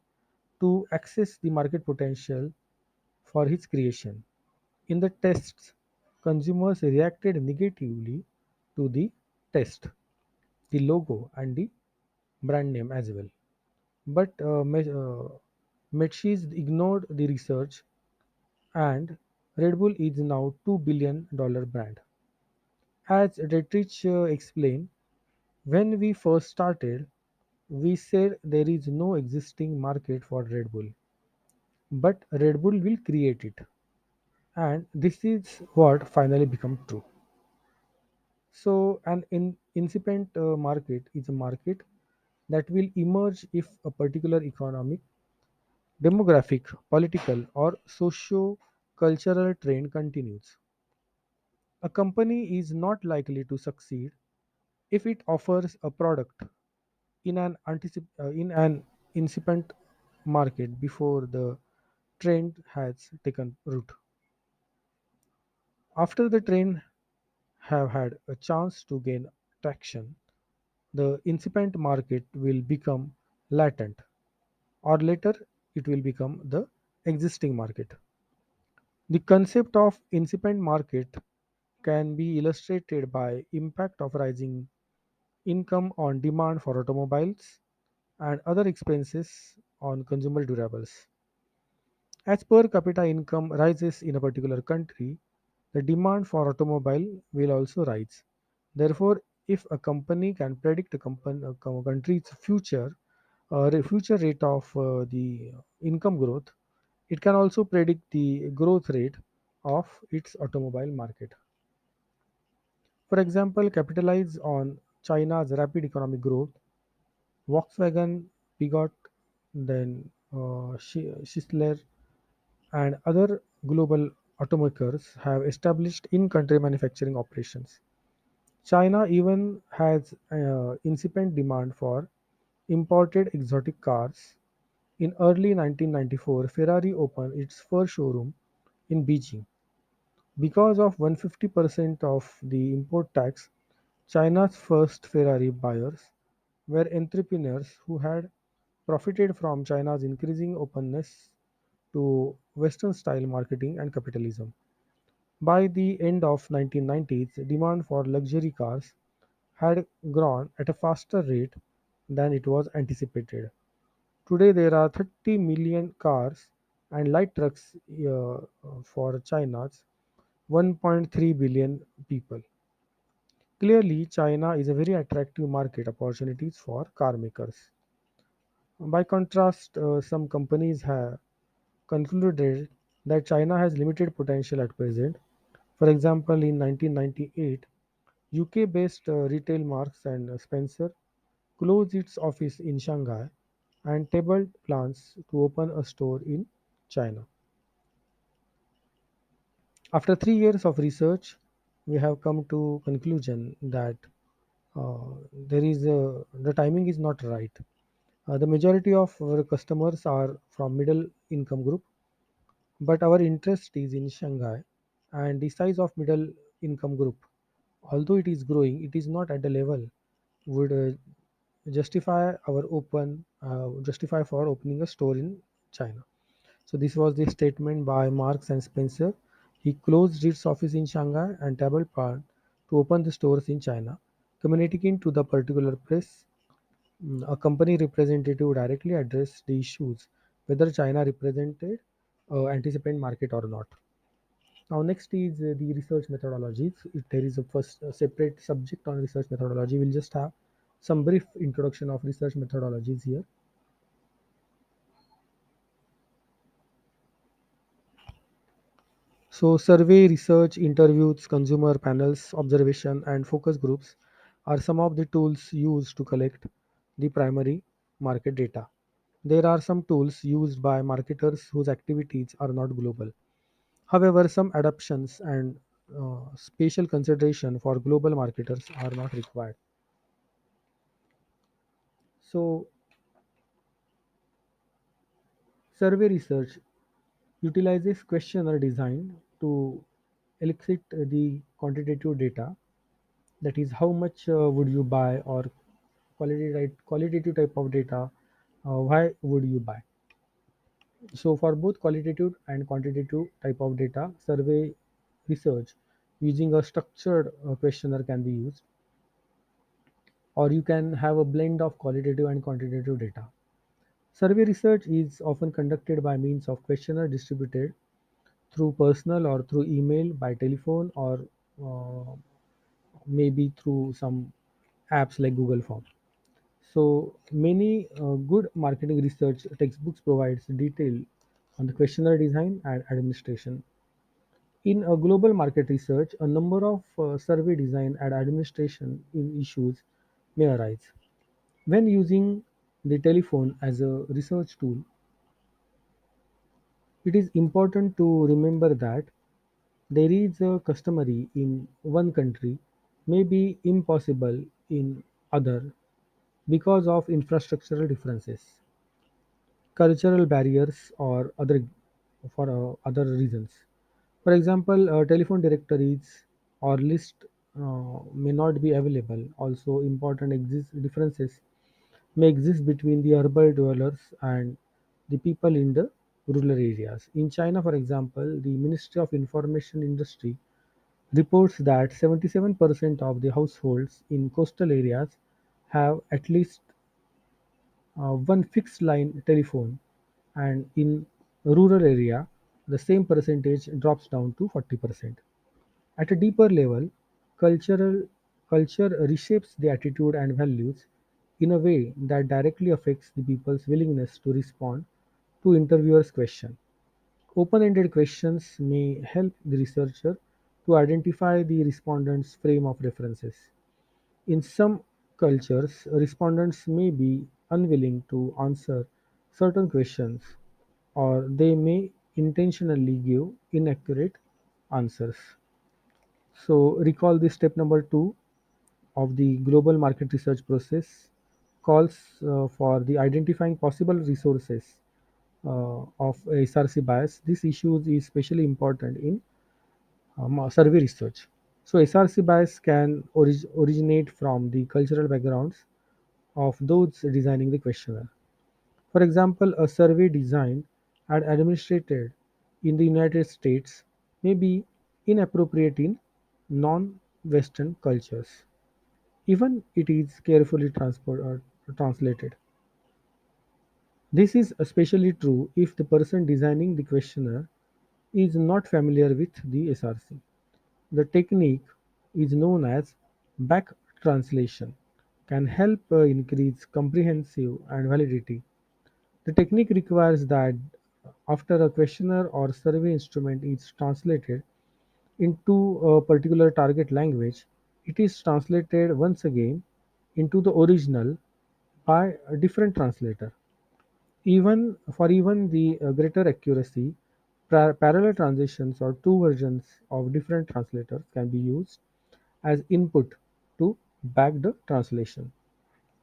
to assess the market potential for his creation. In the tests, consumers reacted negatively to the test, the logo, and the brand name as well. But Metzges ignored the research, and Red Bull is now $2 billion brand. As Dietrich explained, when we first started, we said there is no existing market for Red Bull, but Red Bull will create it. And this is what finally become true. So, an incipient market is a market that will emerge if a particular economic, demographic, political, or socio-cultural trend continues. A company is not likely to succeed if it offers a product in an incipient market before the trend has taken root. After the trend have had a chance to gain traction, the incipient market will become latent, or later it will become the existing market. The concept of incipient market can be illustrated by impact of rising income on demand for automobiles and other expenses on consumer durables. As per capita income rises in a particular country, the demand for automobile will also rise. Therefore, if a company can predict a country's future rate of the income growth, it can also predict the growth rate of its automobile market. For example, capitalize on China's rapid economic growth. Volkswagen, Peugeot, then Chrysler, and other global automakers have established in-country manufacturing operations. China even has incipient demand for imported exotic cars. In early 1994, Ferrari opened its first showroom in Beijing. Because of 150% of the import tax, China's first Ferrari buyers were entrepreneurs who had profited from China's increasing openness to Western style marketing and capitalism. By the end of 1990s, demand for luxury cars had grown at a faster rate than it was anticipated. Today, there are 30 million cars and light trucks for China's 1.3 billion people. Clearly, China is a very attractive market opportunities for car makers. By contrast, some companies have concluded that China has limited potential at present. For example, in 1998, UK-based retail Marks and Spencer closed its office in Shanghai and tabled plans to open a store in China. After 3 years of research, we have come to conclusion that the timing is not right. The majority of our customers are from middle income group, but our interest is in Shanghai and the size of middle income group. Although it is growing, it is not at the level would justify for opening a store in China. So this was the statement by Marks and Spencer. He closed its office in Shanghai and tabled plan to open the stores in China, communicating to the particular press. A company representative directly addressed the issues whether China represented anticipant market or not. Now next is the research methodologies. If there is a first separate subject on research methodology, we'll just have some brief introduction of research methodologies here. So survey, research, interviews, consumer panels, observation, and focus groups are some of the tools used to collect the primary market data. There are some tools used by marketers whose activities are not global. However, some adaptations and special consideration for global marketers are not required. So, survey research utilizes questionnaire design to elicit the quantitative data, that is how much would you buy, or qualitative type of data, why would you buy. So for both qualitative and quantitative type of data, survey research using a structured questionnaire can be used, or you can have a blend of qualitative and quantitative data. Survey research is often conducted by means of questionnaire distributed through personal or through email, by telephone, or uh, maybe through some apps like Google Form. So many good marketing research textbooks provides detail on the questionnaire design and administration. In a global market research, a number of survey design and administration issues may arise. When using the telephone as a research tool, it is important to remember that there is a customary in one country may be impossible in other because of infrastructural differences, cultural barriers, or other reasons. For example, telephone directories or list may not be available. Also, important differences may exist between the urban dwellers and the people in the rural areas. In China, for example, the Ministry of Information Industry reports that 77% of the households in coastal areas have at least one fixed line telephone, and in rural area the same percentage drops down to 40%. At a deeper level, cultural culture reshapes the attitude and values in a way that directly affects the people's willingness to respond to interviewers' question. Open-ended questions may help the researcher to identify the respondent's frame of references. In some cultures, respondents may be unwilling to answer certain questions, or they may intentionally give inaccurate answers. So, recall this step number two of the global market research process calls for the identifying possible resources of a Src bias. This issue is especially important in survey research. So, Src bias can originate from the cultural backgrounds of those designing the questionnaire. For example, a survey designed and administered in the United States may be inappropriate in non-Western cultures, even it is carefully translated. This is especially true if the person designing the questionnaire is not familiar with the SRC. The technique is known as back translation, can help increase comprehensive and validity. The technique requires that after a questionnaire or survey instrument is translated into a particular target language, it is translated once again into the original by a different translator. Even the greater accuracy, parallel translations or two versions of different translators can be used as input to back the translation.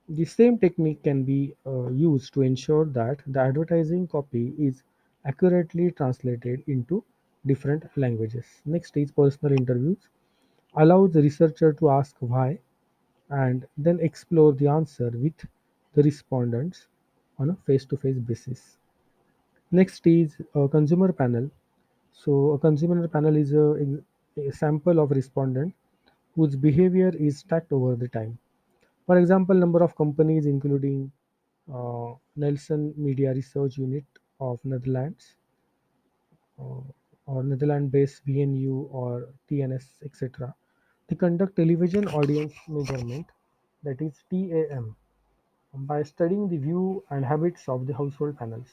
The same technique can be used to ensure that the advertising copy is accurately translated into different languages. Next is personal interviews. Allows the researcher to ask why and then explore the answer with the respondents on a face-to-face basis. Next is a consumer panel. So a consumer panel is a sample of respondent whose behavior is stacked over the time. For example, number of companies including Nelson Media Research Unit of Netherlands uh, or Netherlands-based VNU or TNS, etc. They conduct television audience measurement, that is TAM, by studying the view and habits of the household panels.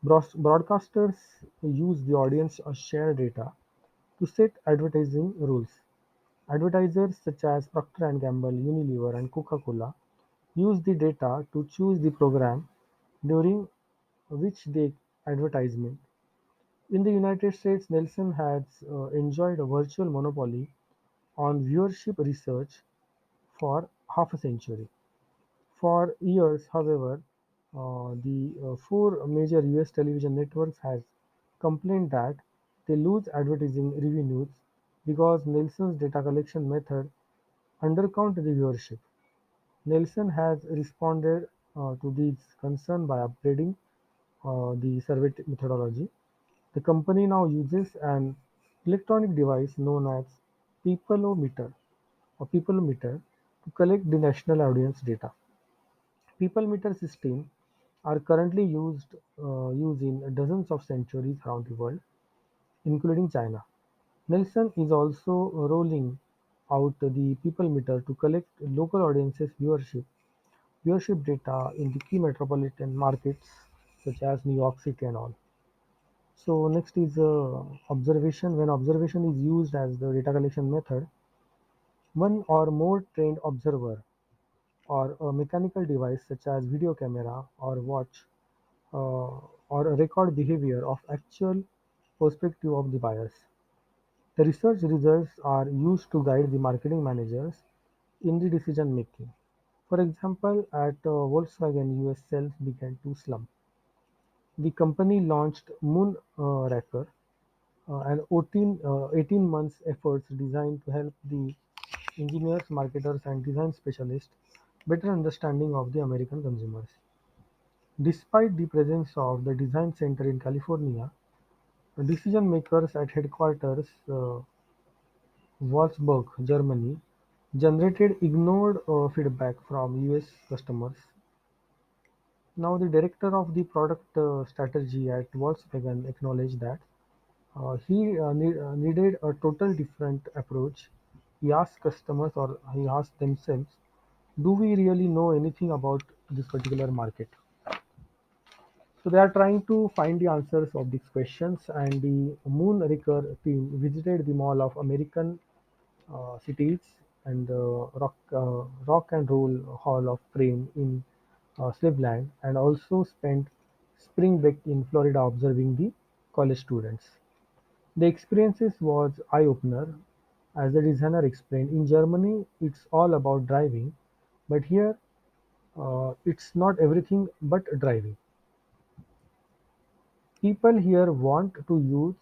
Broadcasters use the audience share data to set advertising rules. Advertisers such as Procter and Gamble, Unilever, and Coca-Cola use the data to choose the program during which they advertisement. In the United States, Nielsen has enjoyed a virtual monopoly on viewership research for half a century. For years, however, the four major US television networks has complained that they lose advertising revenues because Nielsen's data collection method undercount the viewership. Nielsen has responded to these concerns by upgrading the survey methodology. The company now uses an electronic device known as peopleometer peopleometer to collect the national audience data. People meter systems are currently used in dozens of sanctuaries around the world, including China. Nielsen is also rolling out the people meter to collect local audiences viewership data in the key metropolitan markets such as New York City and all. So next is observation. When observation is used as the data collection method, one or more trained observer or a mechanical device such as video camera or watch or a record behavior of actual perspective of the buyers. The research results are used to guide the marketing managers in the decision making. For example, at Volkswagen, US sales began to slump. The company launched Moonraker, an 18 months efforts designed to help the engineers, marketers, and design specialists better understanding of the American consumers. Despite the presence of the design center in California, decision makers at headquarters Wolfsburg, Germany, generated ignored feedback from US customers. Now, the director of the product strategy at Volkswagen acknowledged that he needed a total different approach. He asked customers or he asked themselves, do we really know anything about this particular market? So they are trying to find the answers of these questions, and the Moonraker team visited the Mall of American cities and the Rock and Roll Hall of Fame in Cleveland, and also spent spring break in Florida observing the college students. The experiences was eye-opener, as the designer explained. In Germany, it's all about driving, but here it's not everything but driving. People here want to use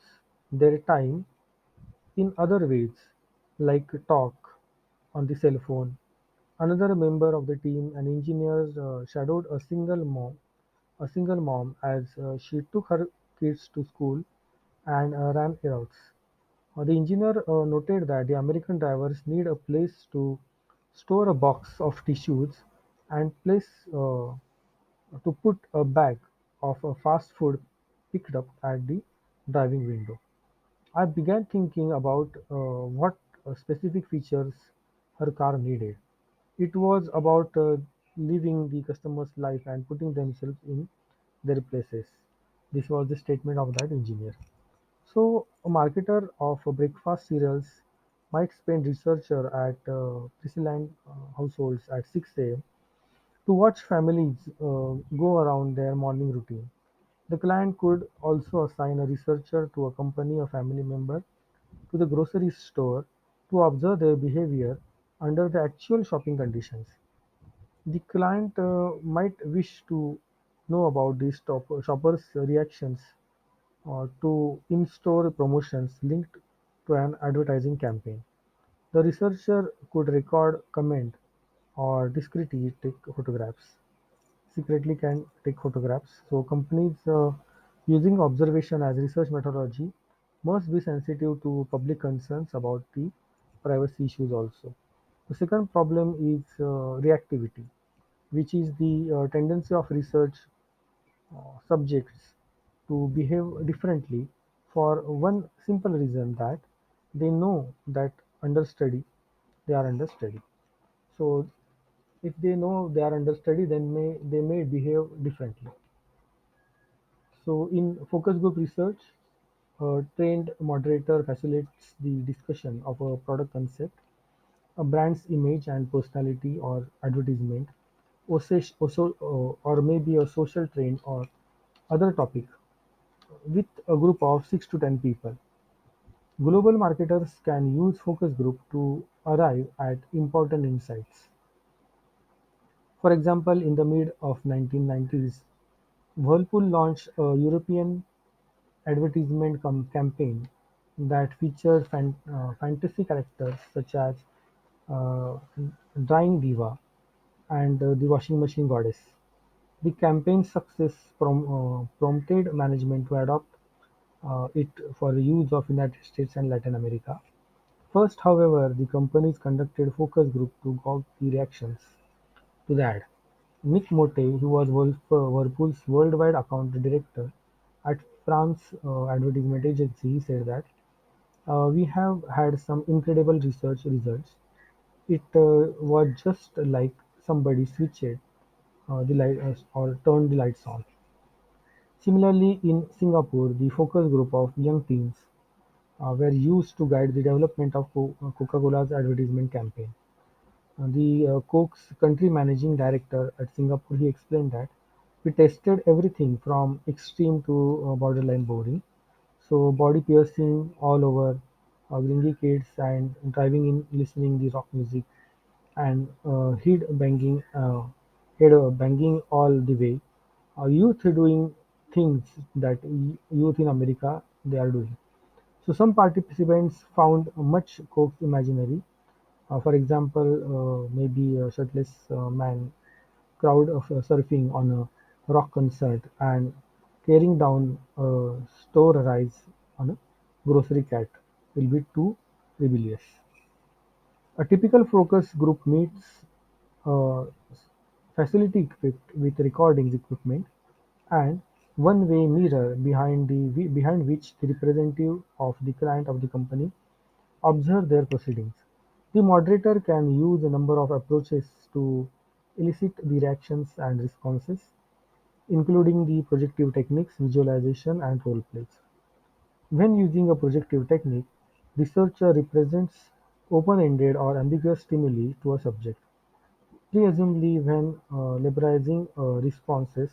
their time in other ways, like talk on the cell phone, Another member of the team, an engineer, shadowed a single mom as she took her kids to school and ran errands. The engineer noted that the American drivers need a place to store a box of tissues and place to put a bag of fast food picked up at the driving window. I began thinking about what specific features her car needed. It was about living the customer's life and putting themselves in their places. This was the statement of that engineer. So, a marketer of breakfast cereals might spend researcher at Priscilline households at 6 a.m. to watch families go around their morning routine. The client could also assign a researcher to accompany a family member to the grocery store to observe their behavior under the actual shopping conditions. The client might wish to know about the shoppers' reactions to in-store promotions linked to an advertising campaign. The researcher could record, comment, or discreetly take photographs. Secretly can take photographs. So companies using observation as research methodology must be sensitive to public concerns about the privacy issues also. The second problem is reactivity, which is the tendency of research subjects to behave differently for one simple reason that they know that understudy they are understudy. So if they know they are understudy, then they may behave differently. So in focus group research, a trained moderator facilitates the discussion of a product concept, a brand's image and personality or advertisement, or maybe a social trend or other topic with a group of 6 to 10 people. Global marketers can use focus group to arrive at important insights. For example, in the mid of 1990s, Whirlpool launched a European advertisement campaign that featured fantasy characters such as uh, Drying Diva and the Washing Machine Goddess. The campaign's success prompted management to adopt it for the use of United States and Latin America. First, however, the companies conducted focus group to gauge the reactions to the ad. Nick Motte, who was Whirlpool's worldwide account director at France advertisement agency, said that we have had some incredible research results. It was just like somebody switched the light or turned the lights on. Similarly, in Singapore, the focus group of young teens were used to guide the development of Coca-Cola's advertisement campaign. The Coke's country managing director at Singapore, he explained that we tested everything from extreme to borderline boring. So body piercing all over, gringy kids and driving in listening the rock music and head banging all the way. Youth doing things that youth in America they are doing. So some participants found much coke imaginary. For example, maybe a shirtless man crowd of surfing on a rock concert and tearing down a store rise on a grocery cat will be too rebellious. A typical focus group meets a facility equipped with recording equipment and one-way mirror behind which the representative of the client of the company observe their proceedings. The moderator can use a number of approaches to elicit the reactions and responses, including the projective techniques, visualization, and role plays. When using a projective technique, researcher represents open-ended or ambiguous stimuli to a subject. Presumably, when laborizing responses,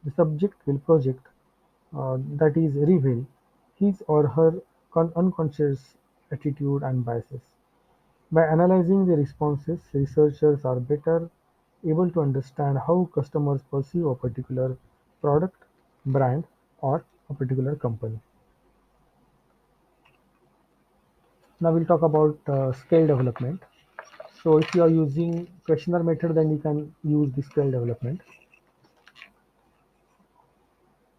the subject will project, that is, reveal his or her unconscious attitude and biases. By analyzing the responses, researchers are better able to understand how customers perceive a particular product, brand, or a particular company. Now we'll talk about scale development. So if you are using questionnaire method, then you can use the scale development.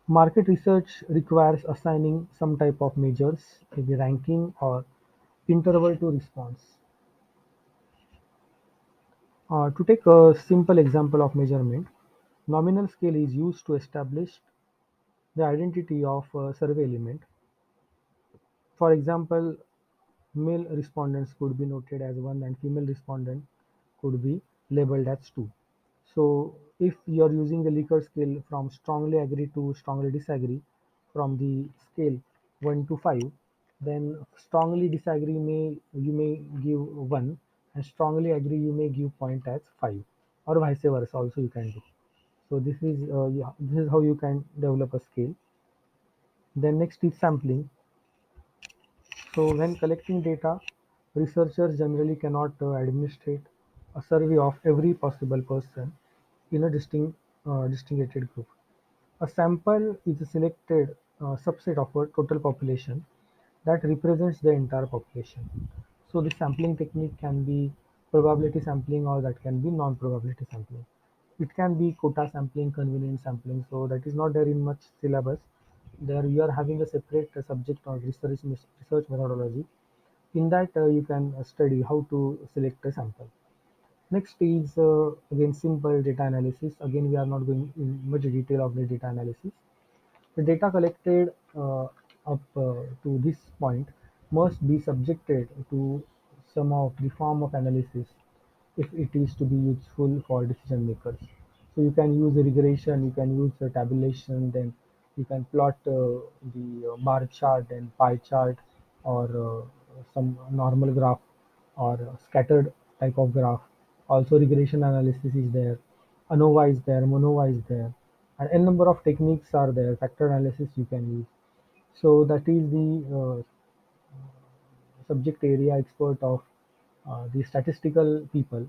Market research requires assigning some type of measures, maybe ranking or interval to response. To take a simple example of measurement, nominal scale is used to establish the identity of a survey element. For example, male respondents could be noted as 1 and female respondent could be labeled as 2. So if you are using the Likert scale from strongly agree to strongly disagree from the scale 1 to 5, then strongly disagree may you may give 1 and strongly agree you may give point as 5, or vice versa also you can do. So this is how you can develop a scale. Then next is sampling. So when collecting data, researchers generally cannot administrate a survey of every possible person in a distinguished group. A sample is a selected subset of a total population that represents the entire population. So the sampling technique can be probability sampling or that can be non-probability sampling. It can be quota sampling, convenience sampling. So that is not there in much syllabus. There you are having a separate subject of research methodology. In that you can study how to select a sample. Next is again simple data analysis. Again, we are not going in much detail of the data analysis. The data collected up to this point must be subjected to some of the form of analysis if it is to be useful for decision makers. So you can use regression, you can use tabulation, then you can plot the bar chart and pie chart, or some normal graph or scattered type of graph. Also regression analysis is there, ANOVA is there, MONOVA is there, and n number of techniques are there. Factor analysis you can use. So that is the subject area expert of the statistical people.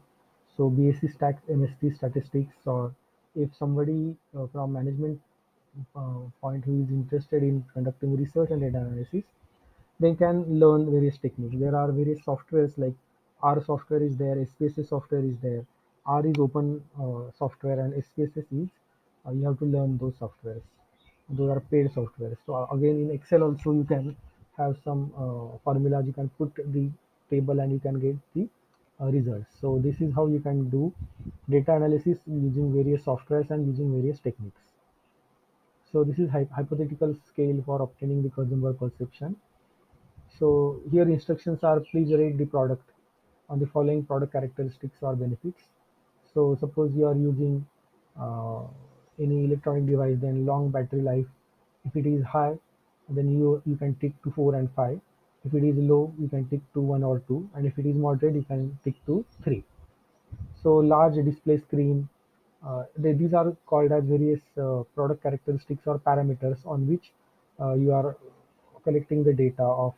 So BSc Stats, MSc Statistics, or if somebody from management point who is interested in conducting research and data analysis, they can learn various techniques. There are various softwares like R software is there, SPSS software is there. R is open software and SPSS is you have to learn those softwares. Those are paid softwares. So again in Excel also you can have some formulas. You can put the table and you can get the results. So this is how you can do data analysis using various softwares and using various techniques. So this is hypothetical scale for obtaining the consumer perception. So here instructions are, please rate the product on the following product characteristics or benefits. So suppose you are using uh, any electronic device, then long battery life. If it is high, then you can tick to 4 and 5. If it is low, you can tick to 1 or 2. And if it is moderate, you can tick to 3. So large display screen, these are called as various product characteristics or parameters on which you are collecting the data of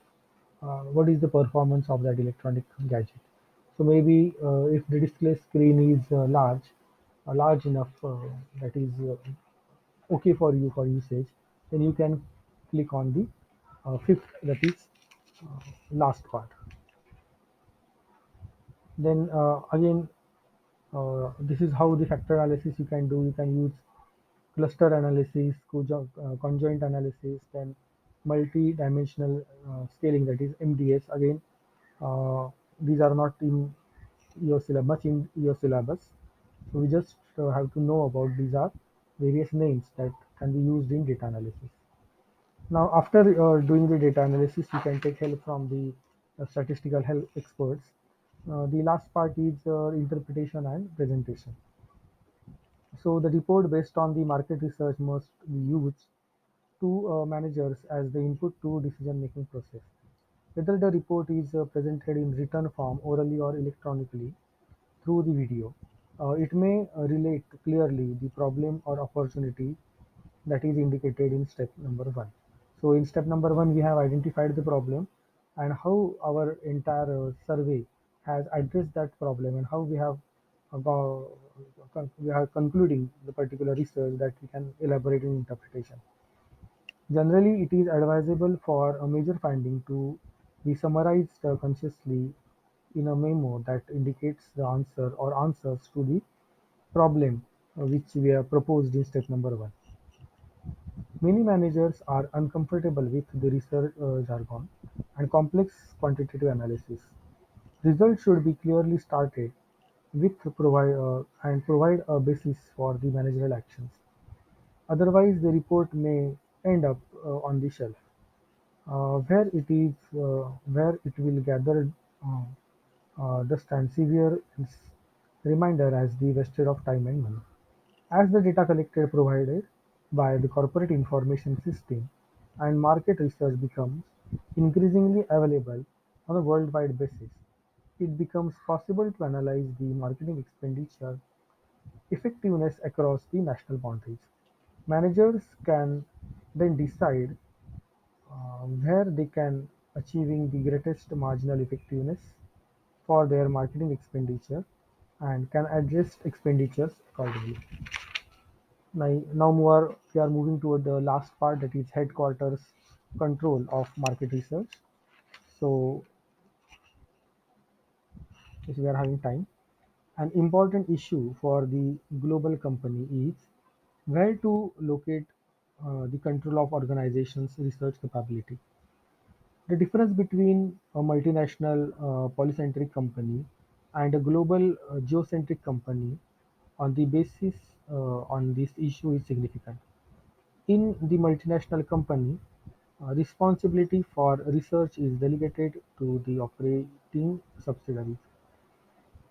what is the performance of that electronic gadget. So maybe if the display screen is large enough that is okay for you for usage, then you can click on the fifth, that is last part. Then again, this is how the factor analysis you can do. You can use cluster analysis, conjoint analysis, then multi-dimensional scaling, that is MDS. Again, uh, these are not in your syllabus, much in your syllabus. So we just have to know about these are various names that can be used in data analysis. Now, after doing the data analysis, you can take help from the statistical help experts. The last part is interpretation and presentation. So the report based on the market research must be used to managers as the input to decision-making process. Whether the report is presented in written form, orally or electronically through the video, it may relate clearly the problem or opportunity that is indicated in step number one. So in step number one, we have identified the problem and how our entire survey has addressed that problem, and how we have we are concluding the particular research that we can elaborate in interpretation. Generally, it is advisable for a major finding to be summarized concisely in a memo that indicates the answer or answers to the problem which we have proposed in step number 1. Many managers are uncomfortable with the research jargon and complex quantitative analysis. Results should be clearly started with provide a basis for the managerial actions. Otherwise, the report may end up on the shelf, where it will gather uh, dust and severe reminder as the wasted of time and money. As the data collected provided by the corporate information system and market research becomes increasingly available on a worldwide basis, it becomes possible to analyze the marketing expenditure effectiveness across the national boundaries. Managers can then decide where they can achieving the greatest marginal effectiveness for their marketing expenditure and can adjust expenditures accordingly. We are moving toward the last part, that is headquarters control of market research. So if we are having time, an important issue for the global company is where to locate the control of organization's research capability. The difference between a multinational polycentric company and a global geocentric company on the basis on this issue is significant. In the multinational company, responsibility for research is delegated to the operating subsidiaries.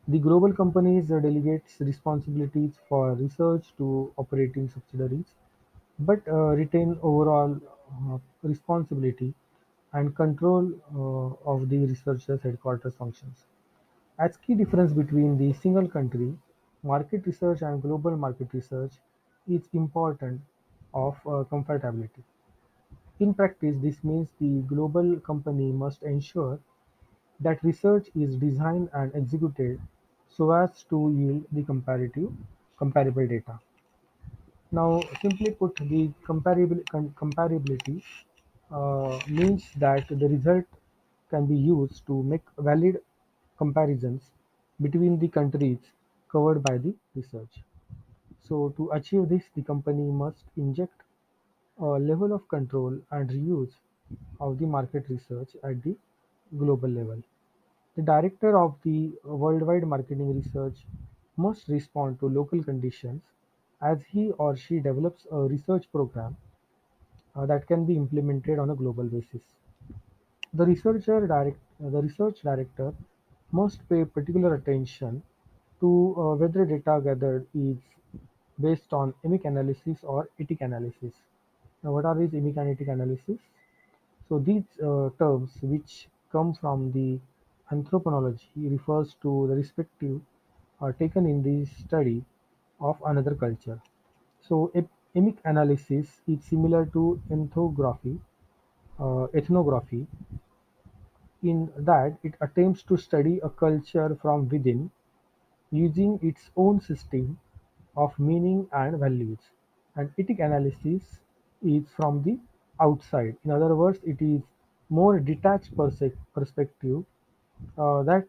The global companies delegates responsibilities for research to operating subsidiaries, but retain overall responsibility and control of the researchers' headquarters functions. As key difference between the single country market research and global market research is important of compatibility. In practice, this means the global company must ensure that research is designed and executed so as to yield the comparable data. Now, simply put, the comparability means that the result can be used to make valid comparisons between the countries covered by the research. So, to achieve this, the company must inject a level of control and reuse of the market research at the global level. The director of the worldwide marketing research must respond to local conditions as he or she develops a research program that can be implemented on a global basis. The research director must pay particular attention to whether data gathered is based on emic analysis or etic analysis. Now, what are these emic and etic analysis? So these terms, which come from the anthropology, refers to the respective taken in the study of another culture. So emic analysis is similar to ethnography in that it attempts to study a culture from within using its own system of meaning and values. And ethic analysis is from the outside. In other words, it is more detached perspective that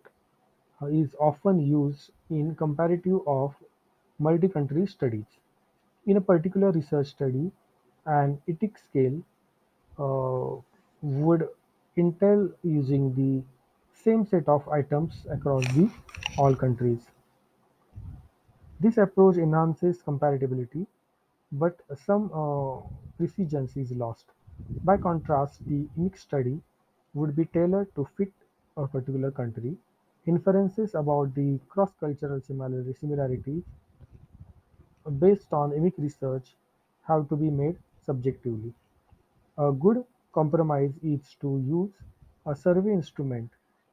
is often used in comparative of multi-country studies. In a particular research study, an ethic scale would entail using the same set of items across the all countries. This approach enhances comparability, but some precision is lost. By contrast, the mixed study would be tailored to fit a particular country. Inferences about the cross-cultural similarities based on unique research have to be made subjectively. A good compromise is to use a survey instrument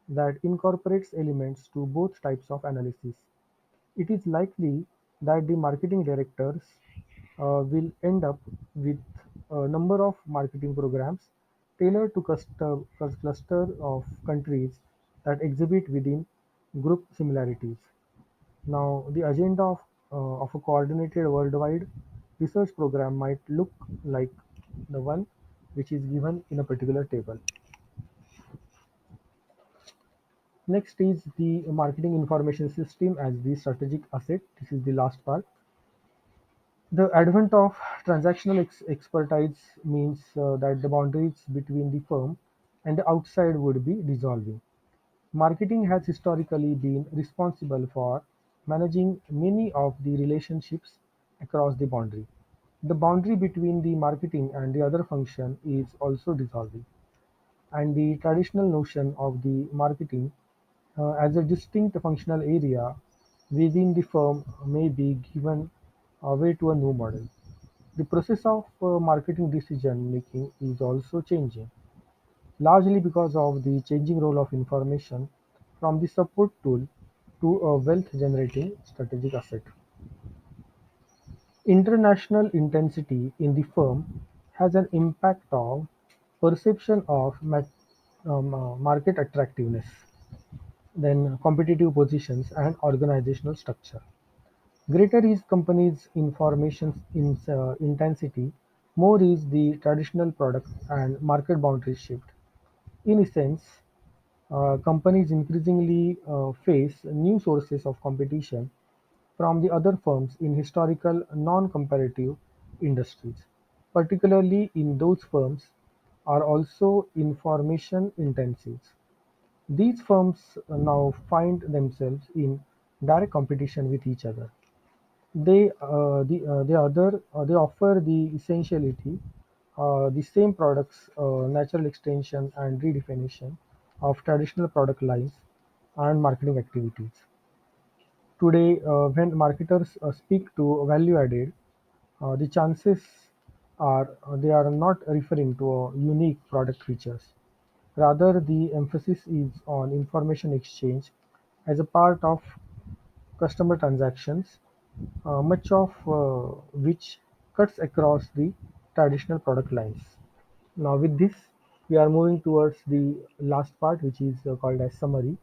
that incorporates elements to both types of analysis. It is likely that the marketing directors will end up with a number of marketing programs tailored to cluster of countries that exhibit within group similarities. Now, the agenda of a coordinated worldwide research program might look like the one which is given in a particular table. Next is the marketing information system as the strategic asset. This is the last part. The advent of transactional expertise means that the boundaries between the firm and the outside would be dissolving. Marketing has historically been responsible for managing many of the relationships across the boundary. The boundary between the marketing and the other function is also dissolving, and the traditional notion of the marketing as a distinct functional area within the firm may be given way to a new model. The process of marketing decision making is also changing, largely because of the changing role of information from the support tool to a wealth generating strategic asset. International intensity in the firm has an impact on perception of market attractiveness, then competitive positions and organizational structure. Greater is company's information intensity, more is the traditional product and market boundary shift. In essence, companies increasingly face new sources of competition from the other firms in historical non-comparative industries, particularly in those firms are also information intensive. These firms now find themselves in direct competition with each other. They offer the essentiality, the same products, natural extension and redefinition of traditional product lines and marketing activities. Today, when marketers speak to value added, the chances are they are not referring to unique product features. Rather, the emphasis is on information exchange as a part of customer transactions, much of which cuts across the traditional product lines. Now, with this, we are moving towards the last part, which is called as summary.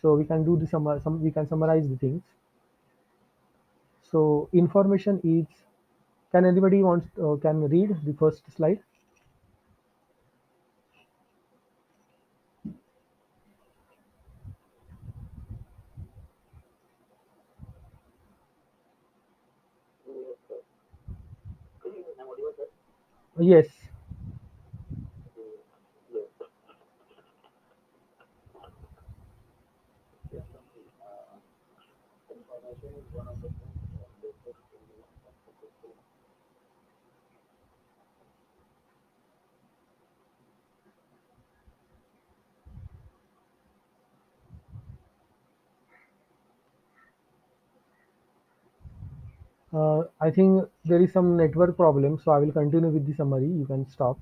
So we can do the we can summarize the things. So information is. Can anybody wants can read the first slide? Yes. I think there is some network problem, so I will continue with the summary. You can stop.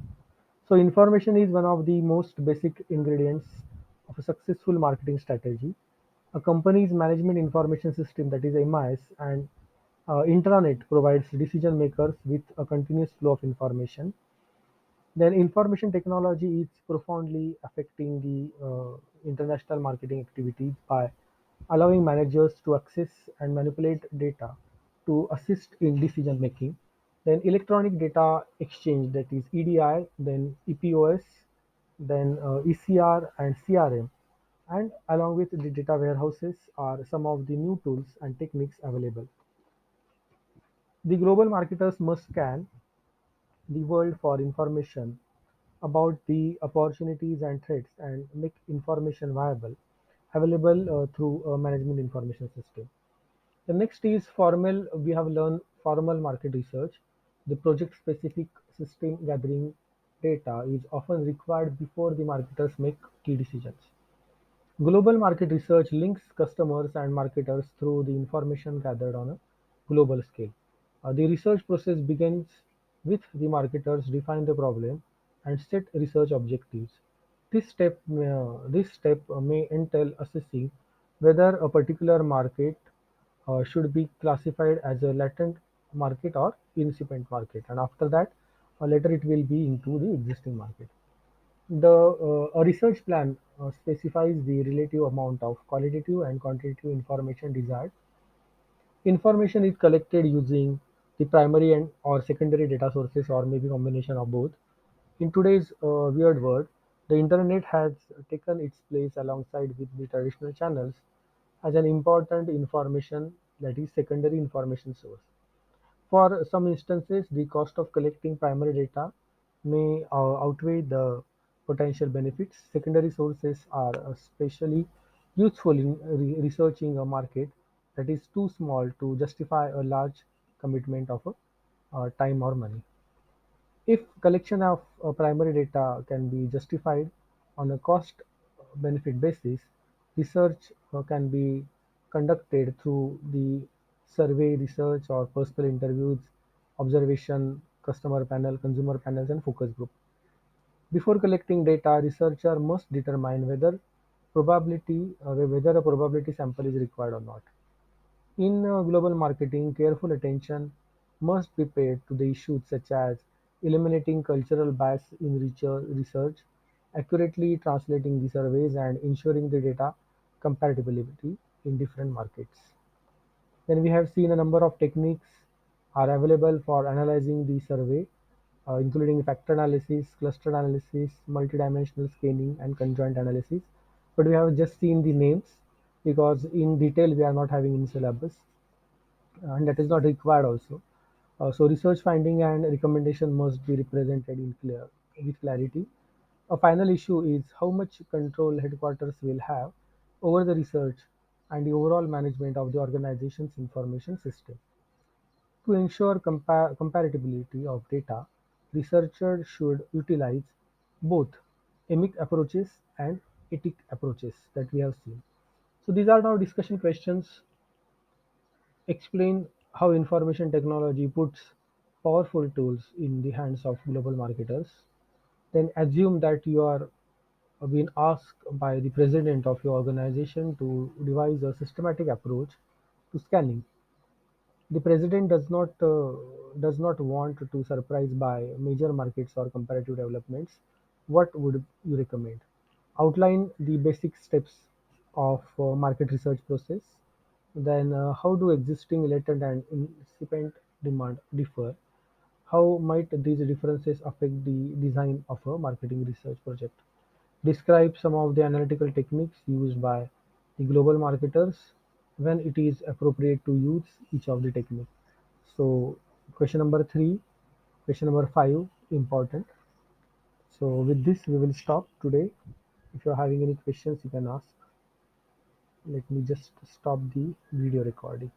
So information is one of the most basic ingredients of a successful marketing strategy. A company's management information system, that is MIS, and intranet provides decision makers with a continuous flow of information. Then information technology is profoundly affecting the international marketing activities by allowing managers to access and manipulate data to assist in decision making. Then electronic data exchange, that is EDI, then EPOS, then ECR and CRM, and along with the data warehouses are some of the new tools and techniques available. The global marketers must scan the world for information about the opportunities and threats and make information viable available through a management information system. The next is formal. We have learned formal market research. The project specific system gathering data is often required before the marketers make key decisions. Global market research links customers and marketers through the information gathered on a global scale. The research process begins with the marketers define the problem and set research objectives. This step may entail assessing whether a particular market should be classified as a latent market or incipient market, and after that, later it will be into the existing market. A research plan specifies the relative amount of qualitative and quantitative information desired. Information is collected using the primary and or secondary data sources or maybe combination of both. In today's weird world, The internet has taken its place alongside with the traditional channels as an important information, that is secondary information source. For some instances, the cost of collecting primary data may outweigh the potential benefits. Secondary sources are especially useful in researching a market that is too small to justify a large commitment of time or money. If collection of primary data can be justified on a cost benefit basis, research can be conducted through the survey research or personal interviews, observation, customer panel, consumer panels, and focus group. Before collecting data, researcher must determine whether a probability sample is required or not. In global marketing, careful attention must be paid to the issues such as eliminating cultural bias in research, accurately translating the surveys, and ensuring the data compatibility in different markets. Then we have seen a number of techniques are available for analyzing the survey, including factor analysis, cluster analysis, multidimensional scanning, and conjoint analysis. But we have just seen the names because in detail we are not having in syllabus, and that is not required also. So research finding and recommendation must be represented in with clarity. A final issue is how much control headquarters will have over the research and the overall management of the organization's information system. To ensure comparability of data, researchers should utilize both emic approaches and etic approaches that we have seen. So these are now discussion questions. Explain how information technology puts powerful tools in the hands of global marketers. Then assume that you are being asked by the president of your organization to devise a systematic approach to scanning. The president does not want to surprise by major markets or comparative developments. What would you recommend? Outline the basic steps of market research process. Then, how do existing latent and incipient demand differ? How might these differences affect the design of a marketing research project? Describe some of the analytical techniques used by the global marketers, when it is appropriate to use each of the technique. So question number 3, question number 5 important. So with this we will stop today. If you are having any questions you can ask. Let me just stop the video recording.